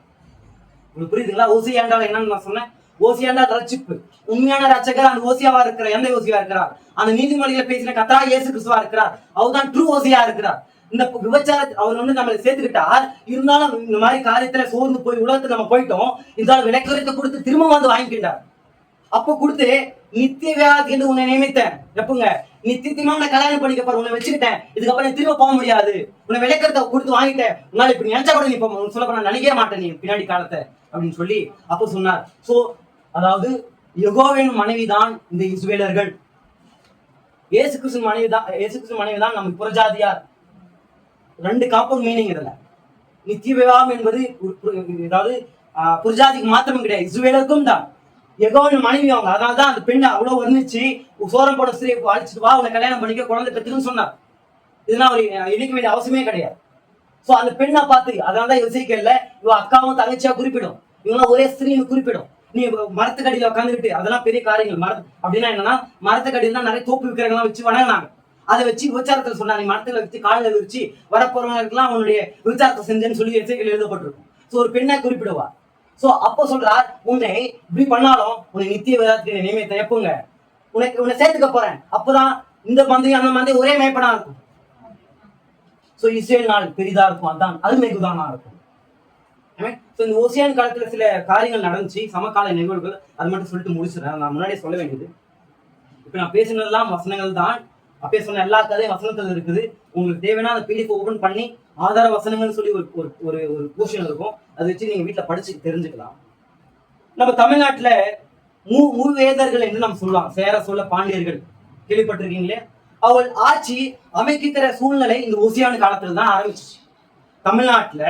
உங்களுக்கு புரியுதுங்களா? ஓசியா என்றால் என்னன்னு நான் சொன்னேன். ஓசியா என்றால் ரட்சிப்பு. உண்மையான ரட்சகர் அந்த ஓசியாவா இருக்கிறார். எந்த ஓசியா இருக்கிறார்? அந்த நீதிமொழியில பேசின கர்த்தராகிய இயேசு கிறிஸ்துவா இருக்கிறார். அவர் தான் ட்ரூ ஓசியா இருக்கிறார். இந்த விபச்சாரத்தை அவர் வந்து நம்மளை சேர்த்துக்கிட்டார். இருந்தாலும் இந்த மாதிரி காரியத்துல சோர்ந்து போய் உலகத்துல நம்ம போயிட்டோம். இருந்தாலும் விலைக்குறைத்து கொடுத்து திரும்ப வந்து வாங்கிக்கிட்டார். அப்ப கொடுத்து நித்திய விவாகத்துக்கு உன்னை நியமித்தேன். எப்பங்க? நித்தியமா உன்னை கல்யாணம் பண்ணிக்க போற, உன்னை வச்சுக்கிட்டேன். இதுக்கப்புறம் நீ திரும்ப போக முடியாது. உன்னை விலைக்கறத கொடுத்து வாங்கிட்டேன். உன்னால இப்படி நினைச்சா கூட நீ சொல்ல போன நினைக்கவே மாட்டேன் நீ பின்னாடி காலத்தை அப்படின்னு சொல்லி அப்போ சொன்னார். சோ அதாவது யெகோவாவின் மனைவிதான் இந்த இஸ்ரவேலர்கள். இயேசு கிறிஸ்து மனைவிதான் நம்ம புறஜாதியார். 2 காம்பவுண்ட் மீனிங் இதுல. நித்திய விவாகம் என்பது அதாவது புறஜாதிக்கு மாத்திரம் கிடையாது, இஸ்ரவேலருக்கும் தான். யெகோவாவின் மனைவி அவங்க. அதனாலதான் அந்த பெண்ணை அவ்வளவு வர்ணிச்சு சோரம் போட ஸ்திரீ அழிச்சிட்டு வா, உன்னை கல்யாணம் பண்ணிக்க, குழந்தை பெற்றுன்னு சொன்னார். இதெல்லாம் அவர் இணைக்க வேண்டிய அவசியமே கிடையாது. சோ அந்த பெண்ணை பார்த்து, அதனாலதான் எசேக்கியேல்ல இவ அக்காவும் தங்கச்சியா குறிப்பிடும், இவங்களாம் ஒரே ஸ்திரீன்னு குறிப்பிடும். நீ மரத்துக்கடியில உட்காந்துக்கிட்டு அதெல்லாம் பெரிய காரியங்கள். அப்படின்னா என்னன்னா, மரத்துக்கடியில தான் நிறைய தோப்பு விக்கிரங்கள்லாம் வச்சு வணங்கினாங்க. அதை வச்சு விபச்சாரத்துல சொன்னாங்க. மரத்துல வச்சு காலில் வச்சு வரப்போறவங்களுக்குலாம் அவனுடைய விபச்சாரத்தை செஞ்சேன்னு சொல்லி எசேக்கியேல் எழுதப்பட்டிருக்கும். சோ ஒரு பெண்ணை குறிப்பிடுவா. சோ அப்போ சொல்றார், உன்னை இப்படி பண்ணாலும் உன்னை நித்திய விவாதத்துக்கு நியமித்த. எப்போங்க? உன்னை சேர்த்துக்க போறேன். அப்பதான் இந்த மந்தையும் அந்த மந்தையும் ஒரே மேய்ப்பனா இருக்கும். சோ இஸ்ரேல் நாள் பெரிதா இருக்கும். அதான் அல்மெகுதானா இருக்கும். இந்த ஓசியான் காலத்துல சில காரியங்கள் நடந்துச்சு, சமகால நிகழ்வுகள். அது மட்டும் சொல்லிட்டு முடிச்சுறேன். நான் முன்னாடியே சொல்ல வேண்டியது, இப்ப நான் பேசினதெல்லாம் வசனங்கள் தான். அப்பே சொன்ன எல்லா கதையும் வசனத்துல இருக்குது. உங்களுக்கு தேவையான அந்த பிடிஎஃப் ஓபன் பண்ணி ஆதார வசனங்கள்னு சொல்லி ஒரு போர்ஷன் இருக்கும். அதை வச்சு நீங்க வீட்டுல படிச்சு தெரிஞ்சுக்கலாம். நம்ம தமிழ்நாட்டுல மூவேதர்கள் என்று நம்ம சொல்லலாம். சேர சோழ பாண்டியர்கள் கேள்விப்பட்டிருக்கீங்களே. அவள் ஆட்சி அமைக்கிற சூழ்நிலை இந்த ஓசியான காலத்துல தான் ஆரம்பிச்சிச்சு. தமிழ்நாட்டுல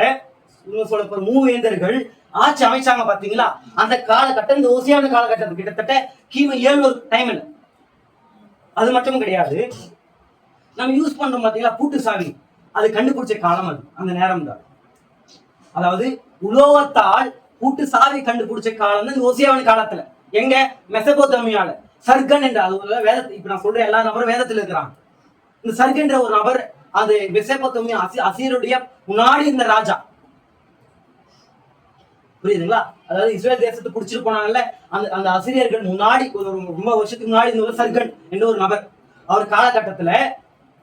சொல்ல மூவேந்தர்கள் ஆட்சி அமைச்சாங்க பாத்தீங்களா? அந்த காலகட்டம் இந்த ஓசியான காலகட்டத்தில் கிட்டத்தட்ட கிமு 700 டைம்ல. அது மட்டும் கிடையாது, நம்ம யூஸ் பண்றோம் பாத்தீங்களா பூட்டு சாவி, அது கண்டுபிடிச்ச காலம் அது, அந்த நேரம் தான். அதாவது உலோகத்தால் பூட்டு சாவி கண்டுபிடிச்ச காலம் தான் இந்த ஓசியாவின் காலத்துல. எங்க? மெசபோத்தமியால சர்கன் என்ற வேதத்தை இப்ப நான் சொல்ற எல்லா நபரும் வேதத்துல இருக்கிறாங்க. இந்த சர்கன் என்ற ஒரு நபர் அது மெசபோத்தமியா அசீருடைய முன்னாடி இந்த ராஜா. புரியுதுங்களா? அதாவது இஸ்ரேல் தேசத்தை புடிச்சிட்டு போனாங்கல்ல, அந்த அசிரியர்கள் முன்னாடி ரொம்ப வருஷத்துக்கு முன்னாடி இந்த சர்கன் என்ற ஒரு நபர், அவர் காலகட்டத்துல,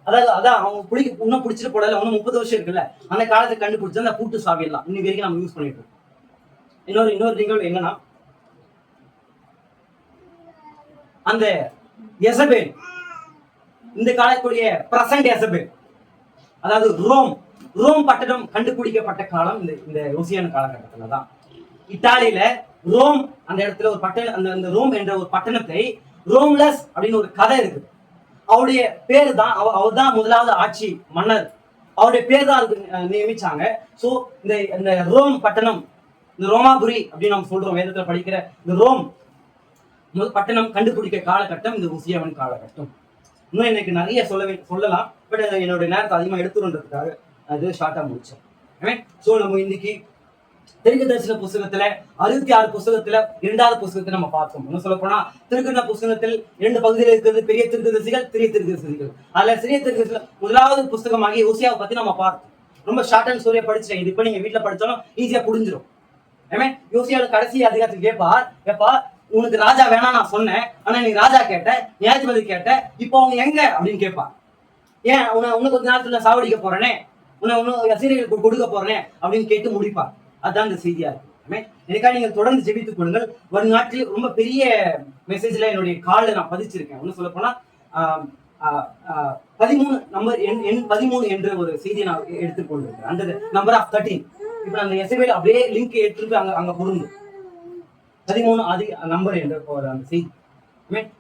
அதான் அவங்க இன்னும் பிடிச்சிட்டு போடல, இன்னும் 30 வருஷம் இருக்குல்ல, அந்த காலத்தை கண்டுபிடிச்ச அந்த பூட்டு சாவி எல்லாம் இன்னைக்கு வரைக்கும் நம்ம யூஸ் பண்ணிட்டு இருக்கோம். இன்னொரு நிகழ்வு என்னன்னா, அந்த எசபேல், இந்த காலக்கூடிய பிரசன்ட் எசபேல், அதாவது ரோம் பட்டணம் கண்டுபிடிக்கப்பட்ட காலம் இந்த யோசியான காலகட்டத்துல தான். இத்தாலியில ரோம் அந்த இடத்துல ஒரு பட்டணம், அந்த ரோம் என்ற ஒரு பட்டணத்தை ரோம்லஸ் அப்படின்னு ஒரு கதை இருக்குது. அவருடைய பேரு தான், அவர் தான் முதலாவது ஆட்சி மன்னர். அவருடைய பேர் தான் அதுக்கு நியமிச்சாங்க. சோ இந்த ரோம் பட்டணம், இந்த ரோமாபுரி அப்படின்னு நம்ம சொல்றோம் வேதத்துல படிக்கிற இந்த ரோம் பட்டணம் கண்டுபிடிக்க காலகட்டம் இந்த உசியாவின் காலகட்டம். இன்னும் எனக்கு நிறைய சொல்லலாம், பட் என்னுடைய நேரத்தை அதிகமா எடுத்துன்றதுக்காக அது ஷார்ட்டா முடிச்சேன். சோ நம்ம இன்னைக்கு தீர்க்கதரிசன புஸ்தகத்துல 66 புஸ்தகத்துல 2வது புஸ்தகத்தை நம்ம பார்த்தோம். இன்னும் சொல்ல போனா திருக்குறள் புஸ்தகத்தில் 2 பகுதியில் இருக்கிறது, பெரிய தீர்க்கதரிசிகள், சிறிய தீர்க்கதரிசிகள். அதுல சிறிய தீர்க்கதரிசிகள் முதலாவது புஸ்தகமாகிய ஓசியாவை பத்தி நம்ம பார்த்தோம். ரொம்ப ஷார்ட் அண்ட் ஸ்டோரியா படிச்சேன். இது இப்ப நீங்க வீட்டுல படிச்சாலும் ஈஸியா புரிஞ்சிடும். யோசியாவோட கடைசி அதிகாரத்துக்கு கேட்பார், எப்பா உனக்கு ராஜா வேணா நான் சொன்னேன், ஆனா நீ ராஜா கேட்ட, நியாயாதிபதி கேட்ட, இப்போ அவங்க எங்க அப்படின்னு கேட்பார். ஏன் உனக்கு கொஞ்ச நேரத்துல சாவடிக்க போறேனே, உன்னை அசீரியர்களுக்கு கொடுக்க போறேனே அப்படின்னு கேட்டு முடிப்பார். அதுதான் இந்த செய்தியா இருக்கு. எனக்காக நீங்க தொடர்ந்து ஜெபித்துக் கொள்ளுங்கள். வரும் நாட்டில் ரொம்ப பெரிய மெசேஜ்ல என்னுடைய கால்ல நான் பதிச்சிருக்கேன். ஒன்னும் சொல்ல போனா 13 நம்பர் எண் 13 என்ற ஒரு செய்தியை நான் எடுத்துக்கொண்டிருக்கேன். அந்த நம்பர் ஆஃப் 13 இப்ப அந்த எஸ்ஐபியில் அப்படியே லிங்க் எடுத்துட்டு அங்க பொருந்து 13 நம்பர் என்ற அந்த செய்தி.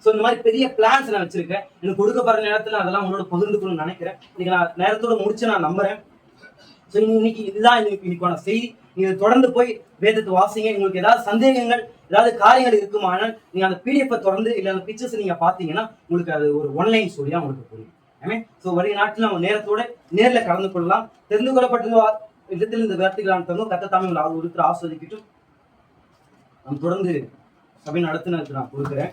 சோ இந்த மாதிரி பெரிய பிளான்ஸ் நான் வச்சிருக்கேன். எனக்கு கொடுக்கப்படுற நேரத்துல அதெல்லாம் உங்களோட பகிர்ந்துக்கணும்னு நினைக்கிறேன். இன்னைக்கு நான் நேரத்தோட முடிச்சு நான் நம்புறேன். சோ இன்னைக்கு இதுதான் இன்னைக்கான செய்தி. நீங்க தொடர்ந்து போய் வேதத்தை வாசிங்க. உங்களுக்கு ஏதாவது சந்தேகங்கள், ஏதாவது காரியங்கள் இருக்குமானால் நீங்க அந்த பிடிஎஃப் தொடர்ந்து இல்ல அந்த பிக்சர்ஸ் நீங்க பாத்தீங்கன்னா உங்களுக்கு அது ஒரு ஒன்லைன் ஸ்டோரியா உங்களுக்கு புரியும். சோ வரும் நாட்டில் நம்ம நேரத்தோட நேர்ல கலந்து கொள்ளலாம். தெரிந்து கொள்ளப்பட்ட விதத்தில் இந்த வார்த்தைகளான தங்கும் கத்த தமிழ் ஒருத்தர் ஆஸ்வதிக்கிட்டும் நம்ம தொடர்ந்து சபை நடத்தினதுக்கு நான் கொடுக்குறேன்.